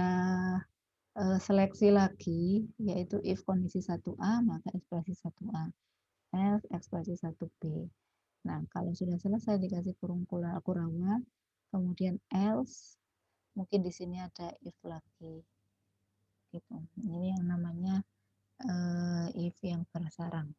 seleksi lagi, yaitu if kondisi 1A, maka ekspresi 1A, else ekspresi 1B. Nah, kalau sudah selesai dikasih kurung kurangan, kemudian else, mungkin di sini ada if lagi. Gitu. Ini yang namanya if yang bersarang.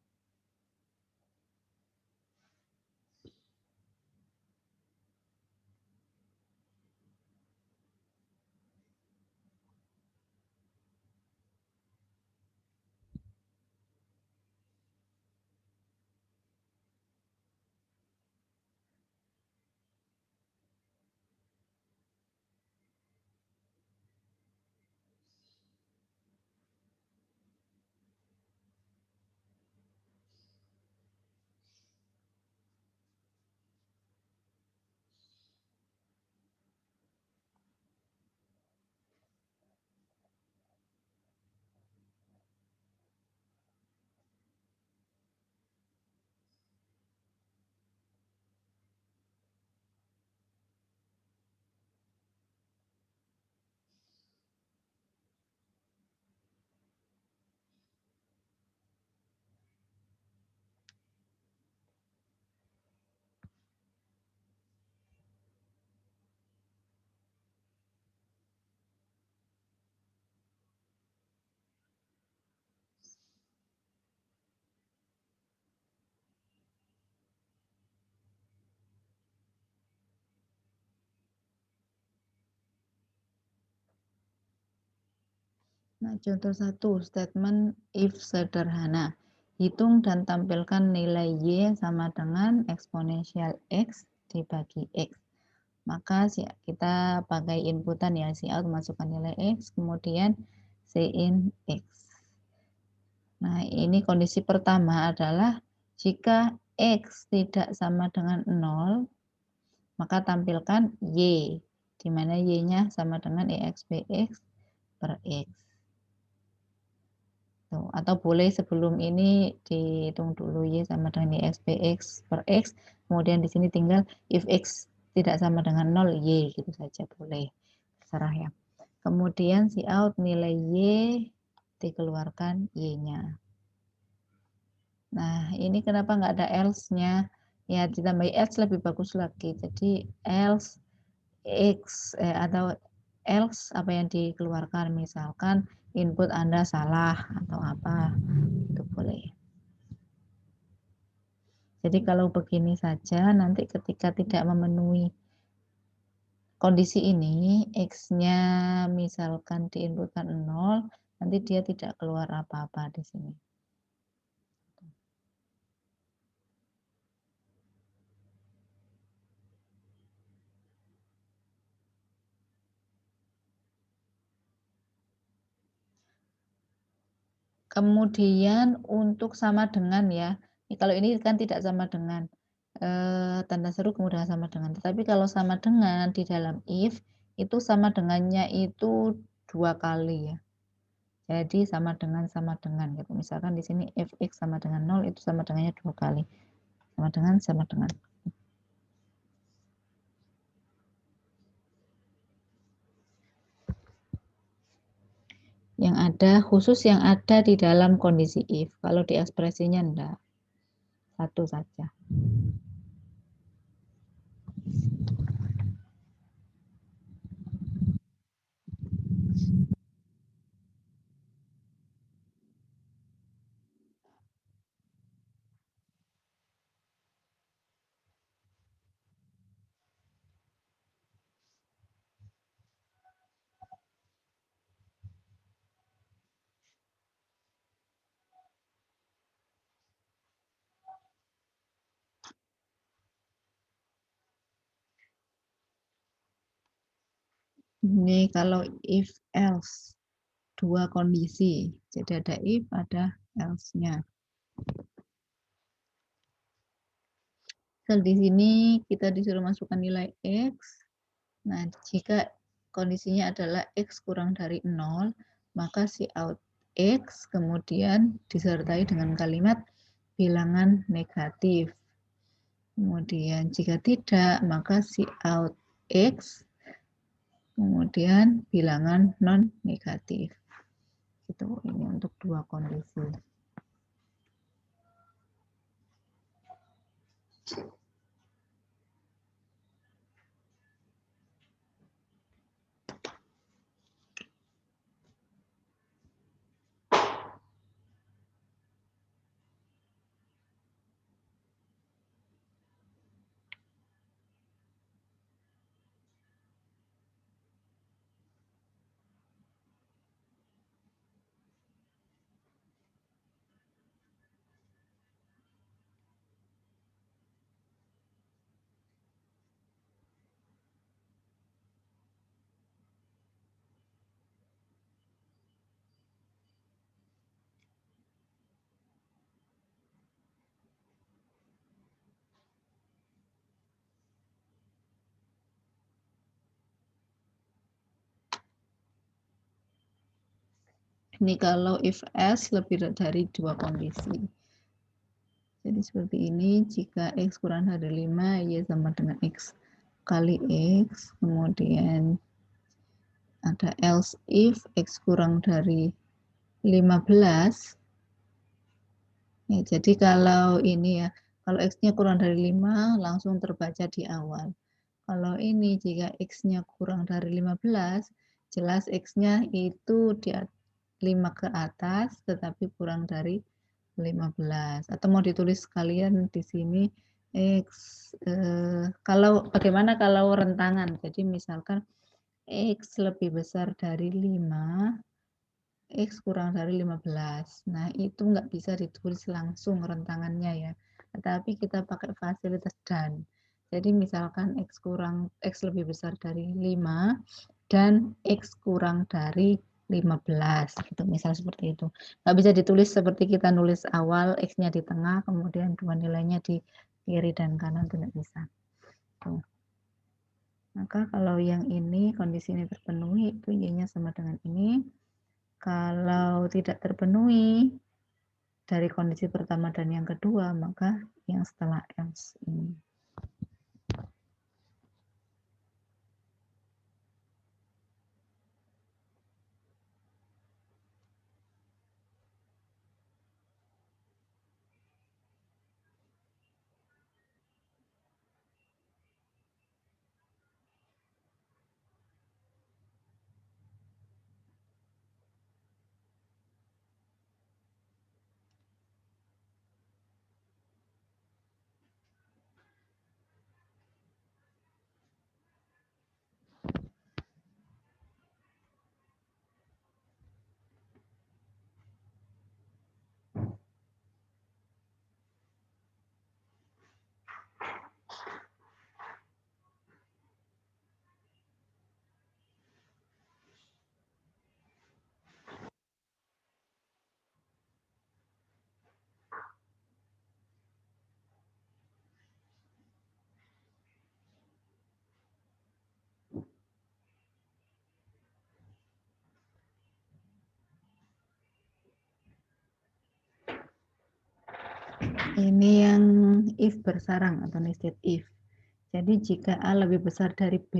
Nah, contoh 1, statement if sederhana. Hitung dan tampilkan nilai Y sama dengan eksponensial X dibagi X. Maka kita pakai inputan ya, Cout masukkan nilai X, kemudian Cin X. Nah, ini kondisi pertama adalah jika X tidak sama dengan 0, maka tampilkan Y, di mana Y-nya sama dengan EXPX per X. Atau boleh sebelum ini dihitung dulu Y sama dengan EXPX per X, kemudian di sini tinggal if X tidak sama dengan 0, Y, gitu saja boleh, terserah ya. Kemudian Cout nilai Y dikeluarkan Y-nya. Nah, ini kenapa nggak ada else-nya? Ya, ditambahi else lebih bagus lagi. Jadi else X atau else apa yang dikeluarkan, misalkan input Anda salah atau apa, itu boleh. Jadi kalau begini saja, nanti ketika tidak memenuhi kondisi ini, X-nya misalkan diinputkan 0, nanti dia tidak keluar apa-apa di sini. Kemudian untuk sama dengan ya, kalau ini kan tidak sama dengan, tanda seru kemudian sama dengan. Tetapi kalau sama dengan di dalam if, itu sama dengannya itu 2 kali ya. Jadi sama dengan gitu. Misalkan di sini if X sama dengan 0, itu sama dengannya 2 kali. Sama dengan. Yang ada, khusus yang ada di dalam kondisi if. Kalau di ekspresinya enggak. Satu saja. Ini kalau if else, 2 kondisi. Jadi ada if, ada else-nya. Misal di sini kita disuruh masukkan nilai X. Nah, jika kondisinya adalah X kurang dari 0, maka si out X kemudian disertai dengan kalimat bilangan negatif. Kemudian jika tidak, maka si out X kemudian bilangan non negatif. Itu ini untuk dua kondisi. Ini kalau if S lebih dari dua kondisi. Jadi seperti ini, jika X kurang dari 5, Y sama dengan X kali X. Kemudian ada else if X kurang dari 15. Ya, jadi kalau ini ya, kalau X-nya kurang dari 5, langsung terbaca di awal. Kalau ini, jika X-nya kurang dari 15, jelas X-nya itu di 5 ke atas, tetapi kurang dari 15. Atau mau ditulis sekalian di sini, X, kalau bagaimana kalau rentangan? Jadi misalkan X lebih besar dari 5, X kurang dari 15. Nah, itu nggak bisa ditulis langsung rentangannya ya. Tetapi kita pakai fasilitas dan. Jadi misalkan X lebih besar dari 5 dan X kurang dari 15. Gitu, misal seperti itu. Nggak bisa ditulis seperti kita nulis awal, X-nya di tengah, kemudian dua nilainya di kiri dan kanan, tidak bisa. Tuh. Maka kalau yang ini, kondisi ini terpenuhi, itu Y-nya sama dengan ini. Kalau tidak terpenuhi dari kondisi pertama dan yang kedua, maka yang setelah else ini. Ini yang if bersarang atau nested if. Jadi jika A lebih besar dari B,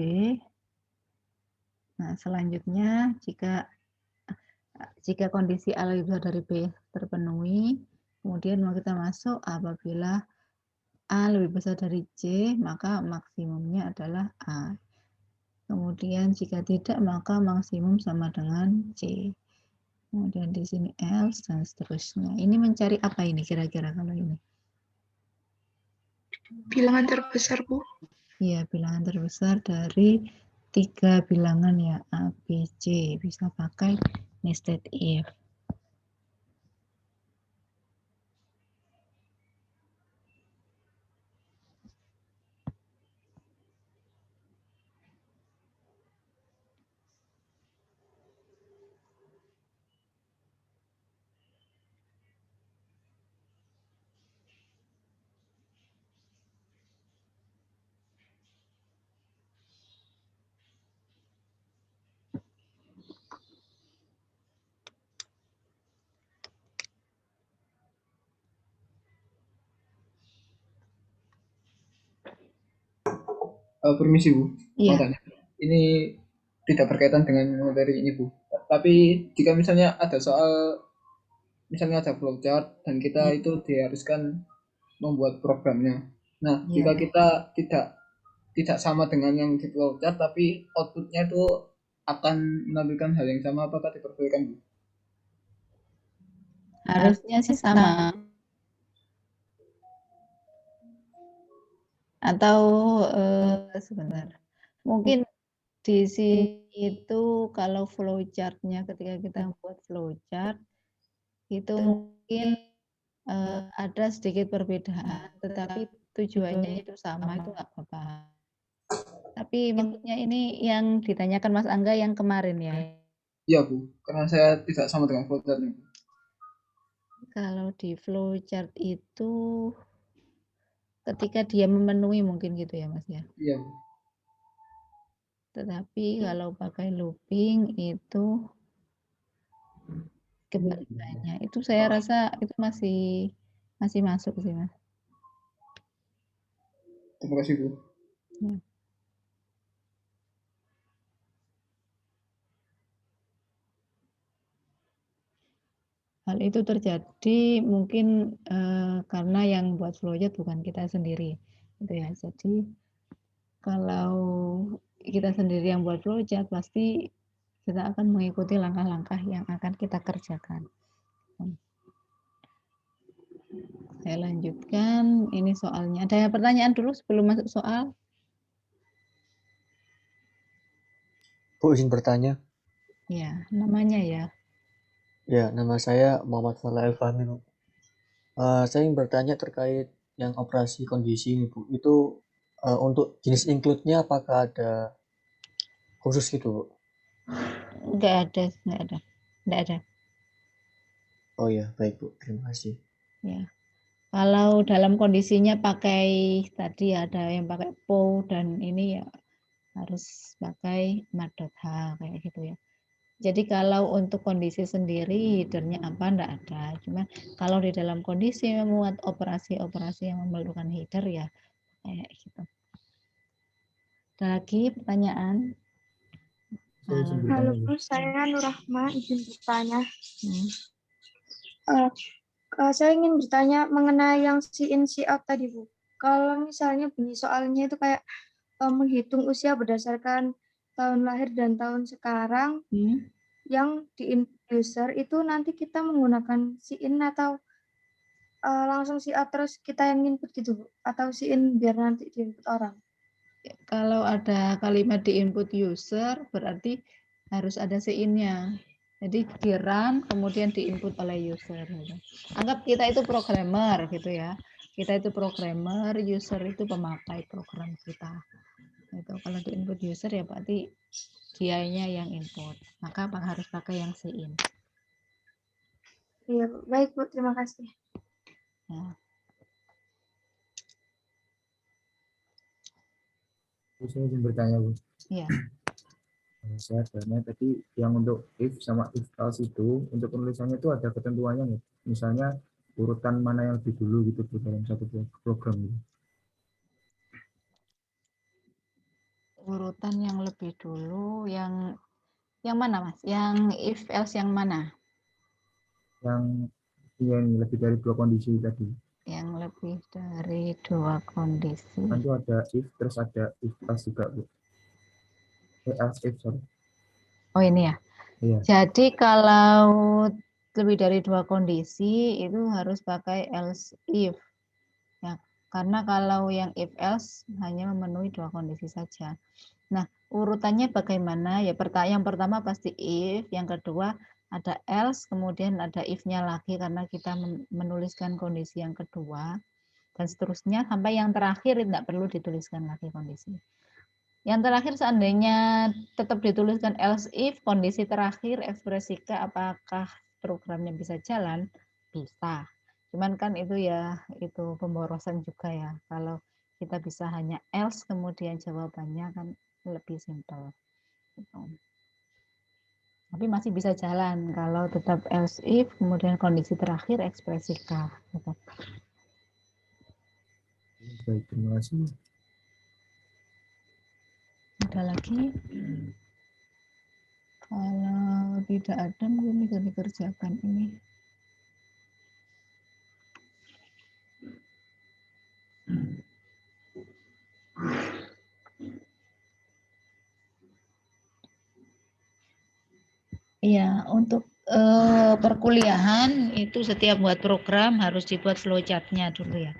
nah selanjutnya jika kondisi A lebih besar dari B terpenuhi, kemudian mau kita masuk apabila A lebih besar dari C, maka maksimumnya adalah A. Kemudian jika tidak, maka maksimum sama dengan C. Kemudian di sini else dan seterusnya. Ini mencari apa ini kira-kira kalau ini? Bilangan terbesar, Bu. Iya, bilangan terbesar dari 3 bilangan ya, A, B, C. Bisa pakai nested if. Permisi Bu, mau Iya. tanya. Ini tidak berkaitan dengan materi ini Bu. Tapi jika misalnya ada soal, misalnya ada flowchart dan kita itu diharuskan membuat programnya. Nah, Iya, jika iya. kita tidak sama dengan yang di flowchart, tapi outputnya itu akan menampilkan hal yang sama, apakah diperbolehkan Bu? Harusnya sih sama. Atau sebentar. Mungkin di sini itu kalau flowchart-nya ketika kita buat flowchart itu mungkin ada sedikit perbedaan, tetapi tujuannya itu sama, itu nggak apa-apa. Tapi maksudnya ini yang ditanyakan Mas Angga yang kemarin ya? Iya Bu, karena saya tidak sama dengan flowchart-nya. Kalau di flowchart itu ketika dia memenuhi mungkin gitu ya Mas ya? Iya Bu. Tetapi kalau pakai looping itu kebalikannya. Itu saya rasa itu masih masuk sih Mas. Terima kasih Bu. Ya. Hal itu terjadi mungkin karena yang buat flowchart bukan kita sendiri, gitu ya. Jadi kalau kita sendiri yang buat flowchart pasti kita akan mengikuti langkah-langkah yang akan kita kerjakan. Saya lanjutkan, ini soalnya. Ada pertanyaan dulu sebelum masuk soal? Bu, izin bertanya. Ya, namanya ya. Ya, nama saya Muhammad Fala Fahmi. Saya ingin bertanya terkait yang operasi kondisi ini, Bu. Itu untuk jenis include-nya apakah ada khusus gitu, Bu? Enggak ada. Oh ya, baik Bu. Terima kasih. Ya. Kalau dalam kondisinya pakai tadi ada yang pakai PO dan ini ya harus pakai mat.h kayak gitu ya. Jadi kalau untuk kondisi sendiri headernya apa enggak ada. Cuma kalau di dalam kondisi memuat operasi-operasi yang memerlukan header ya kayak gitu. Ada lagi pertanyaan? Halo Bu, saya Nur Rahma, izin bertanya. Saya ingin bertanya mengenai yang see in see out tadi Bu. Kalau misalnya bunyi soalnya itu kayak menghitung usia berdasarkan tahun lahir dan tahun sekarang, yang di input user itu nanti kita menggunakan see in atau langsung see out terus kita yang input gitu Bu? Atau see in biar nanti di input orang? Kalau ada kalimat di input user berarti harus ada see in-nya. Jadi di run kemudian di input oleh user. Gitu. Anggap kita itu programmer gitu ya. Kita itu programmer, user itu pemakai program kita. Itu kalau di input user ya berarti dianya yang input. Maka harus pakai yang see in. Iya, baik Bu, terima kasih. Ya. Saya ingin bertanya Bu. Iya. Saya tanya tadi yang untuk if sama if else itu untuk penulisannya itu ada ketentuannya nggak? Misalnya urutan mana yang lebih dulu gitu Bu dalam satu program gitu. Urutan yang lebih dulu yang mana Mas? Yang if else yang mana? Yang lebih dari dua kondisi tadi. Yang lebih dari dua kondisi. Kan itu ada if terus ada if else juga Bu. Else if sorry. Oh ini ya. Iya. Jadi kalau lebih dari dua kondisi itu harus pakai else if. Ya, karena kalau yang if else hanya memenuhi dua kondisi saja. Nah, urutannya bagaimana? Ya, yang pertama pasti if, yang kedua ada else, kemudian ada if-nya lagi karena kita menuliskan kondisi yang kedua dan seterusnya sampai yang terakhir tidak perlu dituliskan lagi kondisi. Yang terakhir seandainya tetap dituliskan else if, kondisi terakhir ekspresikan apakah programnya bisa jalan, bisa. Cuman kan itu ya, itu pemborosan juga ya. Kalau kita bisa hanya else kemudian jawabannya kan lebih simpel. Gitu. Tapi masih bisa jalan kalau tetap else if, kemudian kondisi terakhir ekspresikan. Gitu. Baik, terima kasih. Ada lagi? Kalau tidak ada mungkin bisa dikerjakan ini. Iya, untuk perkuliahan itu setiap buat program harus dibuat flowchart-nya dulu ya.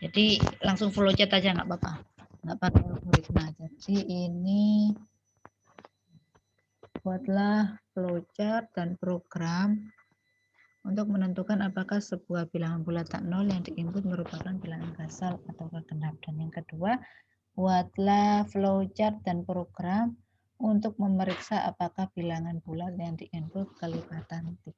Jadi langsung flowchart aja nggak apa-apa, nggak pakai algoritma. Jadi ini buatlah flowchart dan program untuk menentukan apakah sebuah bilangan bulat tak nol yang diinput merupakan bilangan kasal atau genap. Dan yang kedua, buatlah flowchart dan program untuk memeriksa apakah bilangan bulat yang diinput kelipatan 3.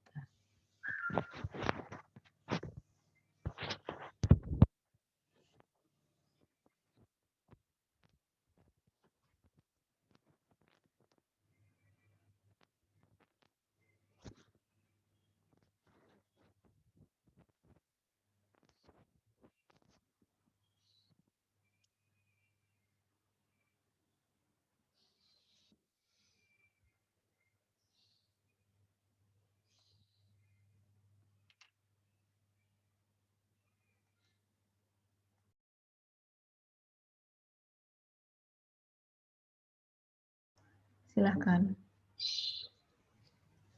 Silahkan.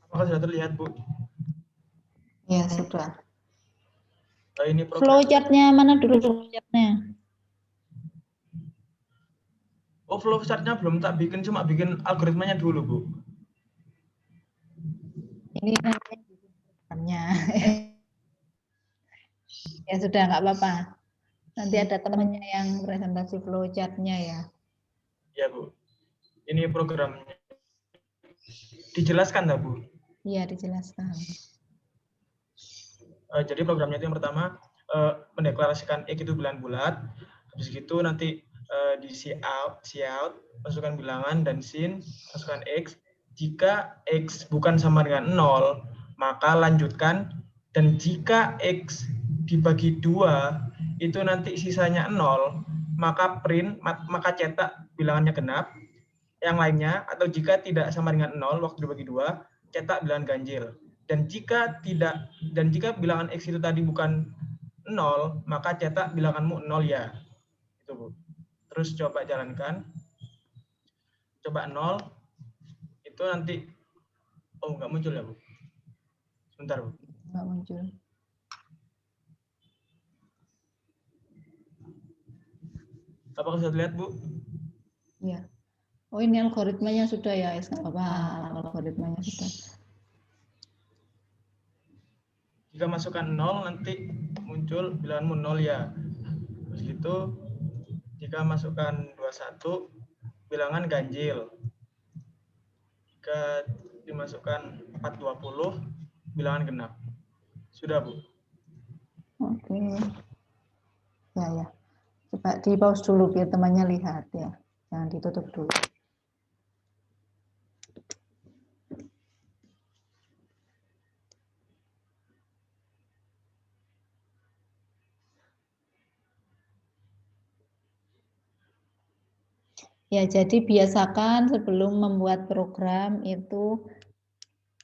Apakah sudah terlihat, Bu? Ya, sudah. Ini program. Flowchart-nya mana dulu flowchart-nya? Oh, flowchart-nya belum tak bikin, cuma bikin algoritmanya dulu, Bu. Ini nanti programnya. Ya sudah, nggak apa-apa. Nanti ada temannya yang presentasi flowchart-nya ya. Ya, Bu. Ini programnya. Dijelaskan, tak, Bu? Iya, dijelaskan. Jadi programnya itu yang pertama, mendeklarasikan X itu bilangan bulat. Habis itu nanti di cout, masukkan bilangan, dan sin, masukkan X. Jika X bukan sama dengan 0, maka lanjutkan. Dan jika X dibagi 2, itu nanti sisanya 0, maka print, maka cetak bilangannya genap. Yang lainnya, atau jika tidak sama dengan 0 waktu dibagi 2, cetak bilangan ganjil. Dan jika bilangan X itu tadi bukan 0, maka cetak bilanganmu 0 ya. Itu, Bu. Terus coba jalankan. Coba 0. Itu nanti, oh nggak muncul ya, Bu. Sebentar, Bu. Nggak muncul. Apakah sudah terlihat, Bu? Iya. Oh, ini algoritmanya sudah ya, nggak apa-apa. Algoritmanya sudah. Jika masukkan 0, nanti muncul bilanganmu 0 ya. Terus gitu, jika masukkan 21, bilangan ganjil. Jika dimasukkan 420, bilangan genap. Sudah, Bu. Oke. Ya. Coba di pause dulu biar temannya lihat ya. Jangan ditutup dulu. Ya, jadi biasakan sebelum membuat program itu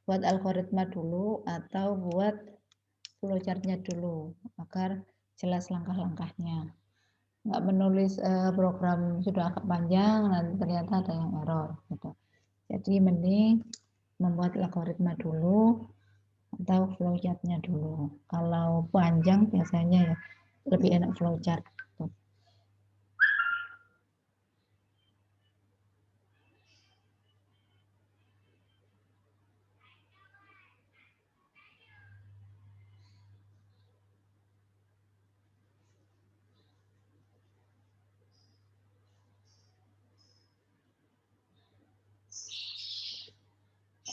buat algoritma dulu atau buat flowchart-nya dulu agar jelas langkah-langkahnya. Nggak menulis program sudah agak panjang nanti ternyata ada yang error gitu. Jadi mending membuat algoritma dulu atau flowchart-nya dulu. Kalau panjang biasanya ya lebih enak flowchart.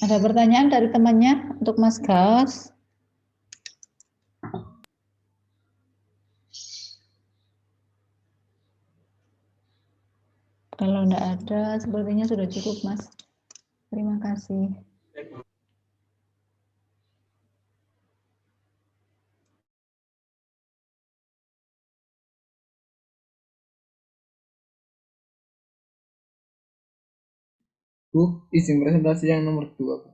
Ada pertanyaan dari temannya untuk Mas Gaos? Kalau enggak ada, sepertinya sudah cukup, Mas. Terima kasih. Bu, izin presentasi yang nomor 2. Bu.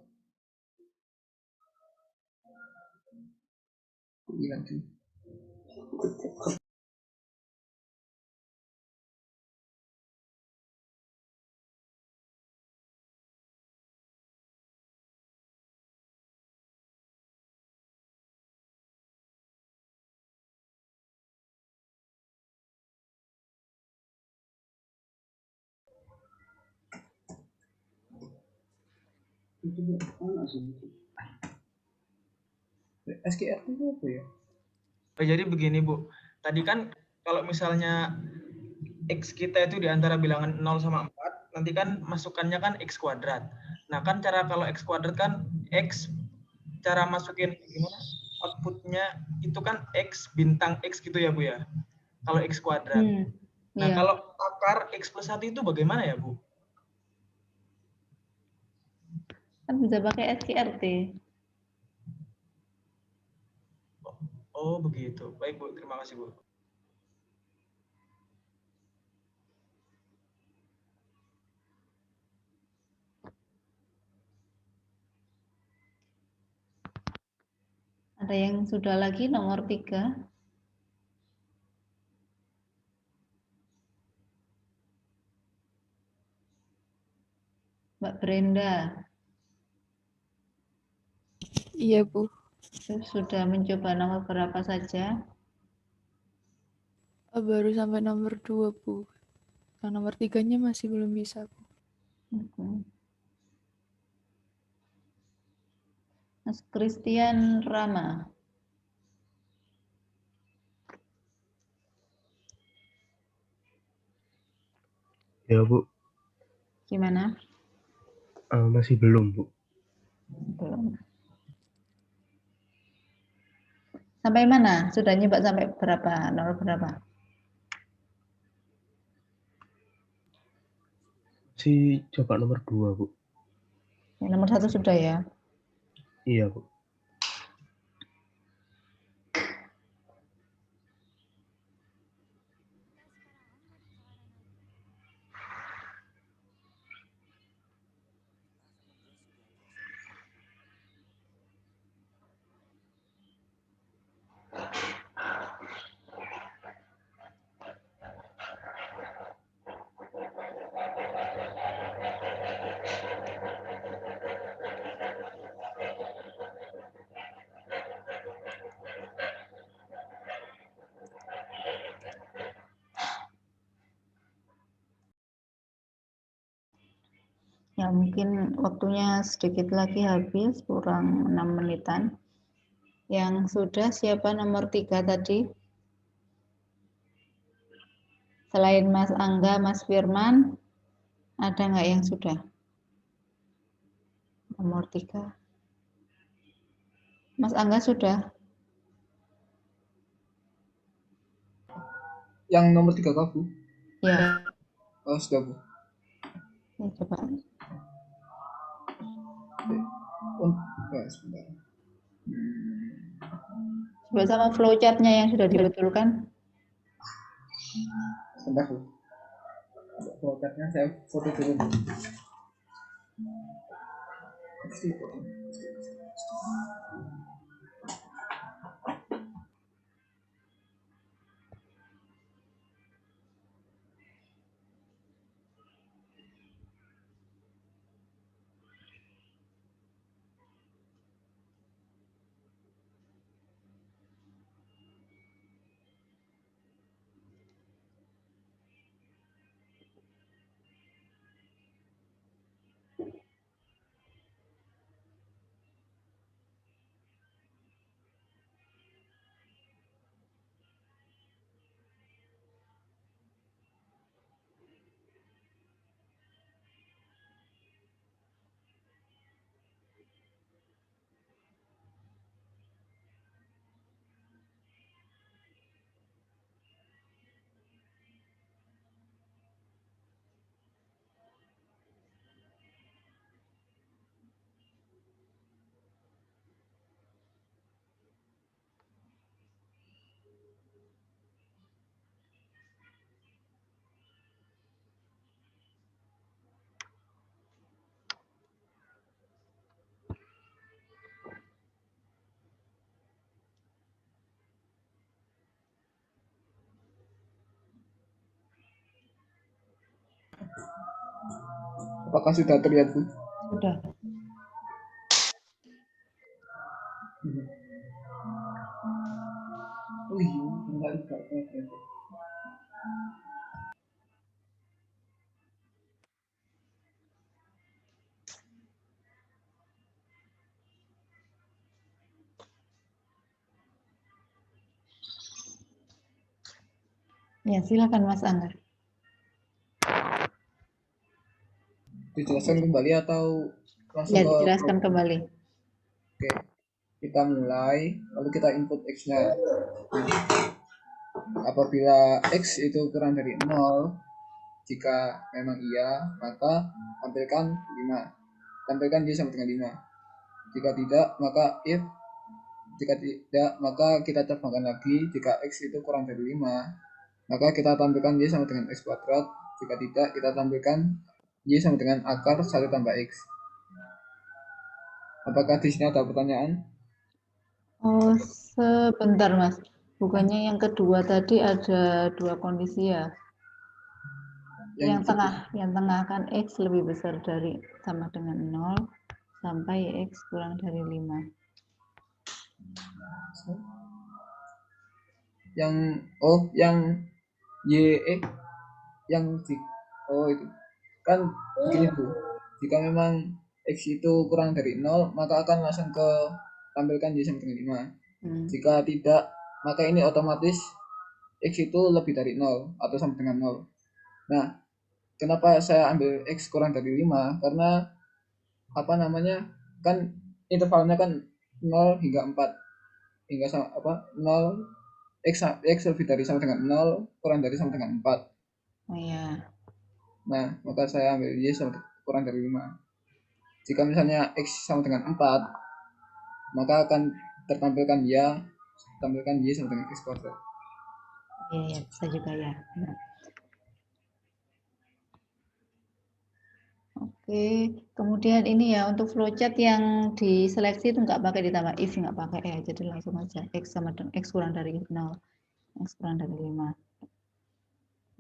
Nanti. SKRT itu apa ya? Jadi begini Bu, tadi kan kalau misalnya X kita itu di antara bilangan 0 sama 4, nanti kan masukannya kan X kuadrat. Nah kan cara kalau X kuadrat kan X, cara masukin gimana? Outputnya itu kan X bintang X gitu ya Bu ya, kalau X kuadrat. Nah Iya. kalau akar X plus 1 itu bagaimana ya Bu? Kan bisa pakai SKRT. Oh begitu, baik Bu, terima kasih Bu. Ada yang sudah lagi nomor 3? Mbak Brenda. Iya, Bu. Sudah mencoba nomor berapa saja? Baru sampai nomor 2, Bu. Yang nomor 3-nya masih belum bisa, Bu. Mas Christian Rama. Ya, Bu. Gimana? Masih belum, Bu. Belum. Sampai mana? Sudah nyoba sampai berapa? Nomor berapa? Masih coba nomor 2, Bu. Yang nomor 1 sudah ya? Iya, Bu. Ya mungkin waktunya sedikit lagi habis, kurang 6 menitan. Yang sudah siapa nomor 3 tadi? Selain Mas Angga, Mas Firman, ada nggak yang sudah? Nomor 3. Mas Angga sudah? Yang nomor 3 Kak, Bu? Ya. Oh, sudah, Bu. Ini coba. Sebentar. Coba sama flowchartnya yang sudah dibetulkan. Sebentar, Bu. Flowchartnya saya foto dulu, Bu. Apakah sudah terlihat, Bu? Sudah. Oh iya, benar juga. Ya, silakan Mas Angga. Dijelaskan kembali atau langsung Ya, ke dijelaskan program? kembali. Oke, kita mulai, lalu kita input X-nya. Apabila X itu kurang dari 0, jika memang iya, maka tampilkan 5. Tampilkan Y sama dengan 5. Jika tidak, maka if. Jika tidak, maka kita cabangkan lagi. Jika X itu kurang dari 5, maka kita tampilkan Y sama dengan X kuadrat. Jika tidak, kita tampilkan Y sama dengan akar 1 tambah X. Apakah di sini ada pertanyaan? Oh, sebentar Mas. Bukannya yang kedua tadi ada 2 kondisi ya? Yang tengah kan X lebih besar dari sama dengan 0 sampai X kurang dari 5. Yang itu kan begini Bu. Jika memang X itu kurang dari 0, maka akan langsung ke tampilkan Y sama dengan 5. Jika tidak, maka ini otomatis X itu lebih dari 0 atau sama dengan 0. Nah, kenapa saya ambil X kurang dari 5? Karena kan intervalnya kan 0 hingga 4. Hingga sama 0 X lebih dari sama dengan 0, kurang dari sama dengan 4. Oh iya. Nah, maka saya ambil Y sama kurang dari 5. Jika misalnya X sama dengan 4, maka akan tampilkan Y sama dengan X kuadrat. Iya, bisa juga ya. Oke, kemudian ini ya untuk flowchart yang diseleksi itu nggak pakai ditambah if, nggak pakai ya, jadi langsung aja X sama dengan X kurang dari 0, X kurang dari 5.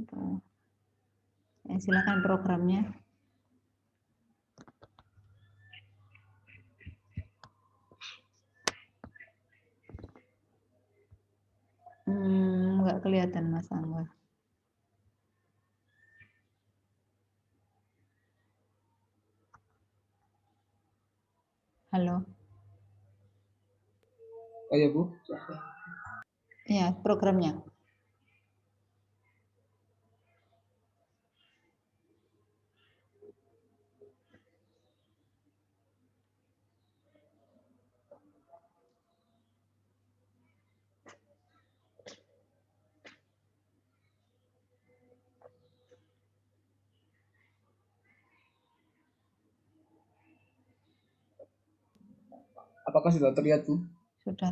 Gitu. Ya, silakan programnya. Nggak kelihatan Mas Angga. Halo. Oh ya Bu. Ya, programnya. Apakah sudah terlihat Bu? Sudah.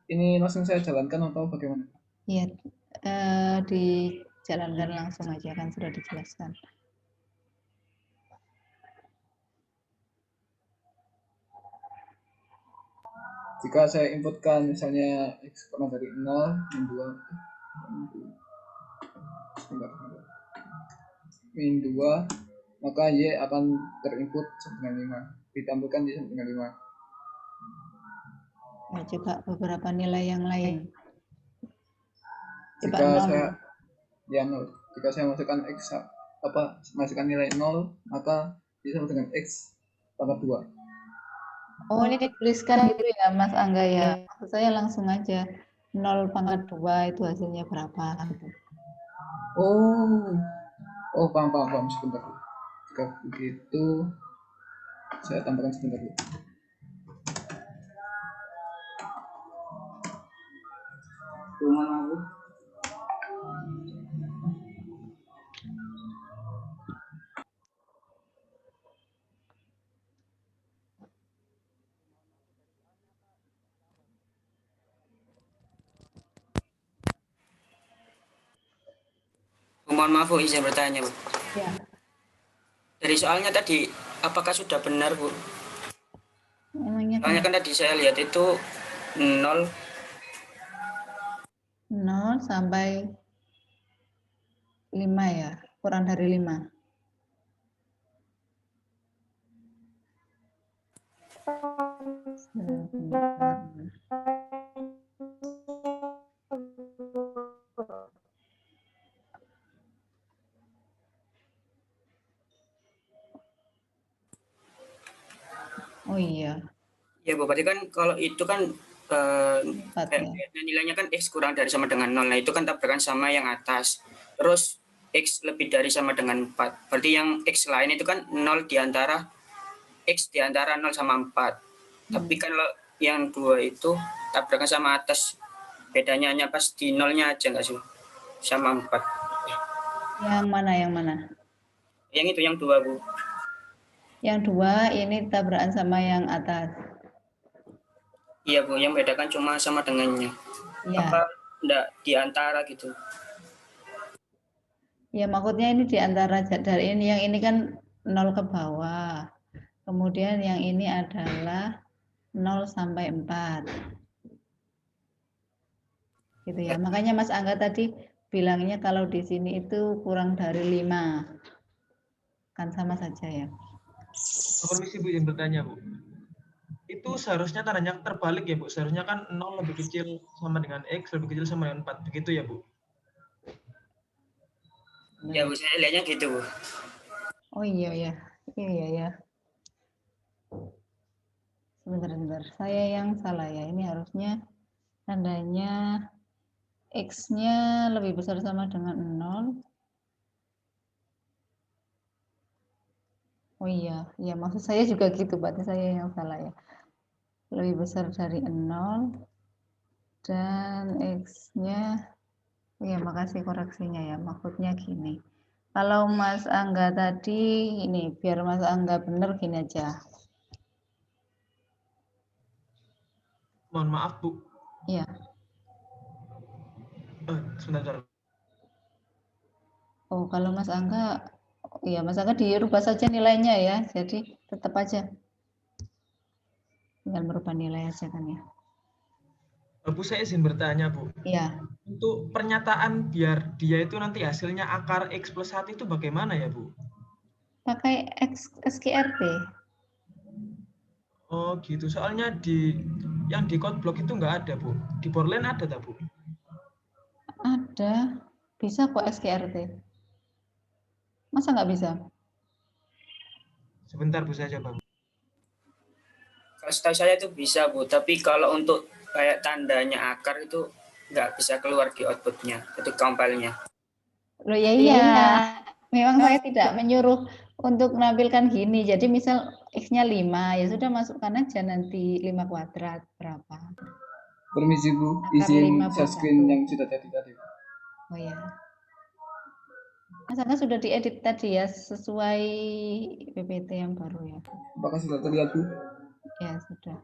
Ini langsung saya jalankan atau bagaimana? Iya, dijalankan langsung aja kan sudah dijelaskan. Jika saya inputkan misalnya X kurang dari 0, min 2, maka Y akan terinput sama dengan 5. Ditampilkan Y sama dengan 5. Ya, coba beberapa nilai yang lain. Coba Jika saya masukkan X masukkan nilai 0, maka Y sama dengan X pangkat 2. Oh, ini dituliskan gitu ya Mas Angga ya. Maksud saya langsung aja 0 pangkat 2 itu hasilnya berapa gitu. Oh, paham sebentar. Jika begitu saya tambahkan sebentar dulu. Mana Bu? Mohon maaf Bu, izin bertanya Bu. Ya. Dari soalnya tadi, apakah sudah benar Bu? Soalnya kan tadi saya lihat itu 0 sampai 5 ya. kurang dari 5. Sebentar. Oh iya. Ya Bu, berarti kan kalau itu kan ya. nilainya kan X kurang dari sama dengan 0. Nah itu kan tabrakan sama yang atas. Terus X lebih dari sama dengan 4. Berarti yang X lain itu kan 0 diantara X diantara 0 sama 4. Tapi kalau yang 2 itu tabrakan sama atas. Bedanya hanya pas di 0-nya aja nggak sih? Sama 4. Yang mana? Yang itu, yang 2 Bu. Yang 2 ini tabrakan sama yang atas. Iya Bu, yang bedakan cuma sama dengannya. Iya. Apa enggak diantara gitu? Ya maksudnya ini diantara dari ini, yang ini kan 0 ke bawah. Kemudian yang ini adalah 0 sampai 4. Gitu ya. Makanya Mas Angga tadi bilangnya kalau di sini itu kurang dari 5. Kan sama saja ya. Permisi Bu, yang bertanya Bu. Itu seharusnya tandanya terbalik ya Bu. Seharusnya kan 0 lebih kecil sama dengan X, lebih kecil sama dengan 4. Begitu ya Bu? Ya Bu, saya lihatnya gitu Bu. Oh iya ya. Sebentar. Saya yang salah ya. Ini harusnya tandanya X-nya lebih besar sama dengan 0. Oh iya, maksud saya juga gitu, berarti saya yang salah ya. Lebih besar dari 0 dan X-nya, ya makasih koreksinya ya, maksudnya gini. Kalau Mas Angga tadi, ini biar Mas Angga benar gini aja. Mohon maaf Bu. Iya. Sebentar. Oh, kalau Mas Angga, ya Mas Angga dirubah saja nilainya ya, jadi tetap aja. Tinggal merubah nilai aja kan ya. Bu, saya izin bertanya Bu. Iya. Untuk pernyataan biar dia itu nanti hasilnya akar X plus 1 itu bagaimana ya Bu? Pakai SQRT. Oh gitu, soalnya yang di code block itu nggak ada Bu. Di Borland ada tak Bu? Ada, bisa kok SQRT. Masa nggak bisa? Sebentar Bu, saya coba Bu. Kalau setahu saya itu bisa Bu, tapi kalau untuk kayak tandanya akar itu nggak bisa keluar di outputnya, itu compile-nya. Loh ya iya, memang saya tidak menyuruh untuk menampilkan gini. Jadi misal X-nya 5, ya sudah masukkan aja nanti 5 kuadrat berapa. Permisi Bu, Akar izin 5 share plus screen 1. yang sudah tadi. Oh ya. Mas Angga sudah diedit tadi ya, sesuai PPT yang baru ya. Apakah sudah terlihat Bu? Ya sudah.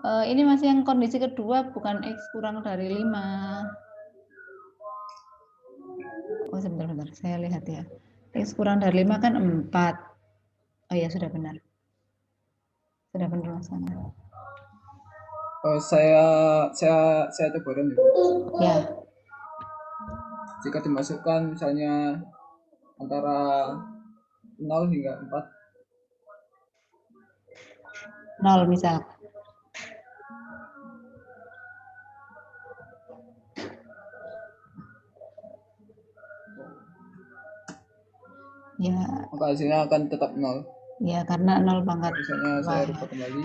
Ini masih yang kondisi kedua, bukan X kurang dari 5. Oh sebentar, saya lihat ya. X kurang dari 5 kan 4. Oh ya sudah benar. Sudah benar Mas Angga. Saya coba run ya. Ya. Jika dimasukkan misalnya antara 0 hingga 4. 0 misal. Ya. Maka hasilnya akan tetap 0. Ya, karena 0 pangkat. Misalnya saya rubah kembali.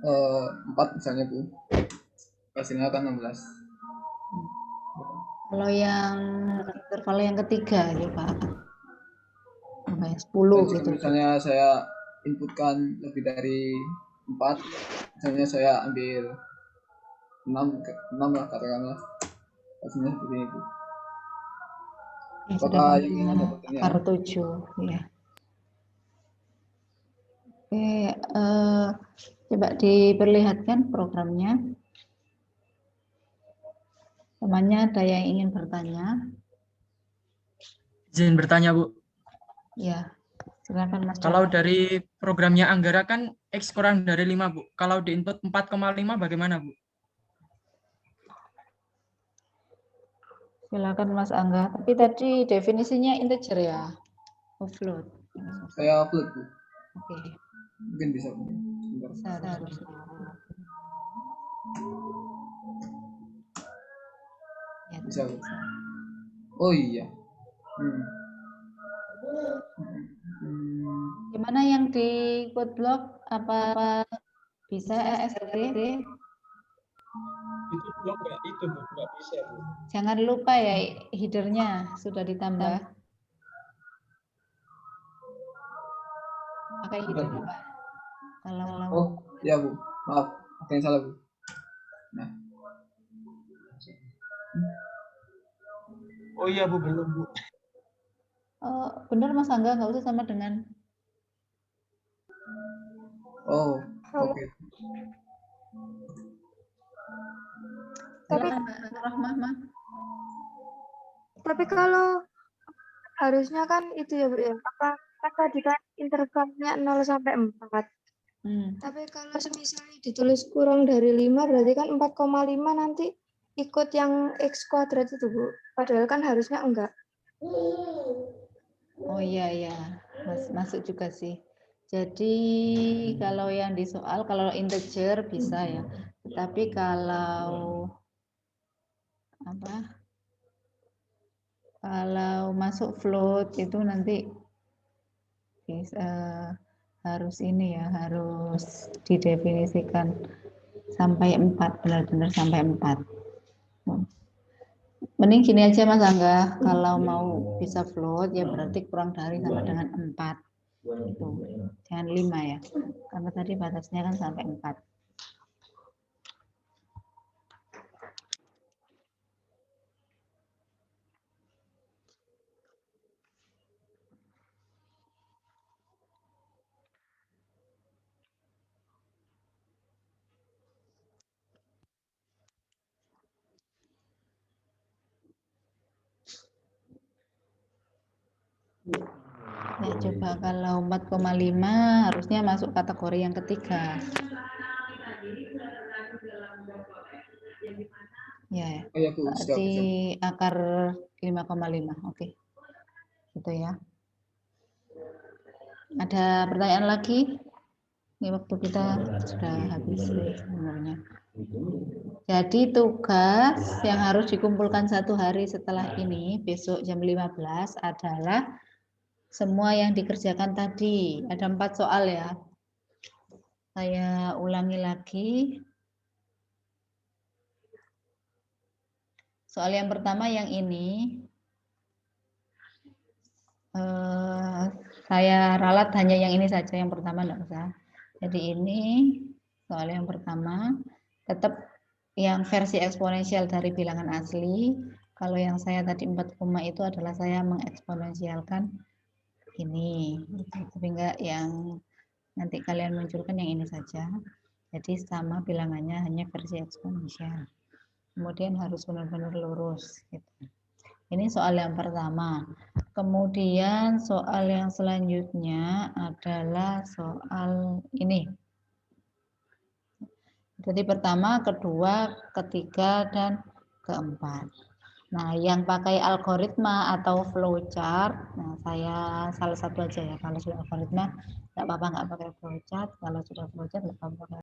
4 misalnya Bu. Hasilnya akan 16. Kalau yang interval yang ketiga ya Pak. Apa ya, 10 gitu. Misalnya saya inputkan lebih dari 4. Misalnya saya ambil 6 lah katakanlah. Hasilnya seperti ini Bu. Ya, sudah akar 7 ya. Oke, coba diperlihatkan programnya. Temannya ada yang ingin bertanya? Izin bertanya Bu. Ya, silakan Mas. Kalau dari programnya Anggara kan X kurang dari 5 Bu. Kalau di input 4,5 bagaimana Bu? Silakan Mas Angga. Tapi tadi definisinya integer ya? Float. Saya upload, Bu. Oke. Mungkin bisa. Sebentar. Seharusnya. Ya, Bisa, Bu. Oh iya. Gimana yang di code block? Apa bisa SRD? Itu blok nggak itu, Bu. Nggak bisa, Bu. Jangan lupa ya headernya sudah ditambah. Pakai header Pak. Oh, ya Bu. Maaf, ada yang salah, Bu. Nah. Oh iya, Bu, belum, Bu. Benar Mas Angga, nggak usah sama dengan. Oh, oke. Tapi kalau harusnya kan itu ya Bu ya, apa tadi kan intervalnya 0 sampai 4. Tapi kalau misalnya ditulis kurang dari 5 berarti kan 4,5 nanti ikut yang X kuadrat itu Bu. Padahal kan harusnya enggak. Oh iya, masuk juga sih. Jadi kalau yang di soal, kalau integer bisa ya. Tapi kalau kalau masuk float itu nanti bisa, harus ini ya, harus didefinisikan sampai 4, benar-benar sampai 4. Mending gini aja Mas Angga, kalau mau bisa float ya berarti kurang dari sama dengan 4. Gitu. Jangan 5 ya, karena tadi batasnya kan sampai 4. Ya coba kalau 4,5 harusnya masuk kategori yang ketiga. Ya, berarti akar 5,5. Oke. Gitu ya. Ada pertanyaan lagi? Ini waktu kita sudah habis sebenarnya. Jadi tugas yang harus dikumpulkan 1 hari setelah ini, besok jam 15 adalah semua yang dikerjakan tadi. Ada 4 soal ya. Saya ulangi lagi. Soal yang pertama yang ini. Saya ralat hanya yang ini saja, yang pertama enggak usah. Jadi ini soal yang pertama. Tetap yang versi eksponensial dari bilangan asli. Kalau yang saya tadi 4, itu adalah saya mengeksponensialkan ini. Tapi enggak yang nanti kalian munculkan yang ini saja. Jadi sama bilangannya, hanya versi eksponensial. Kemudian harus benar-benar lurus. Gitu. Ini soal yang pertama. Kemudian soal yang selanjutnya adalah soal ini. Jadi pertama, kedua, ketiga, dan keempat. Nah, yang pakai algoritma atau flowchart, nah saya salah satu aja ya. Kalau sudah algoritma, nggak apa-apa nggak pakai flowchart. Kalau sudah flowchart, nggak apa-apa.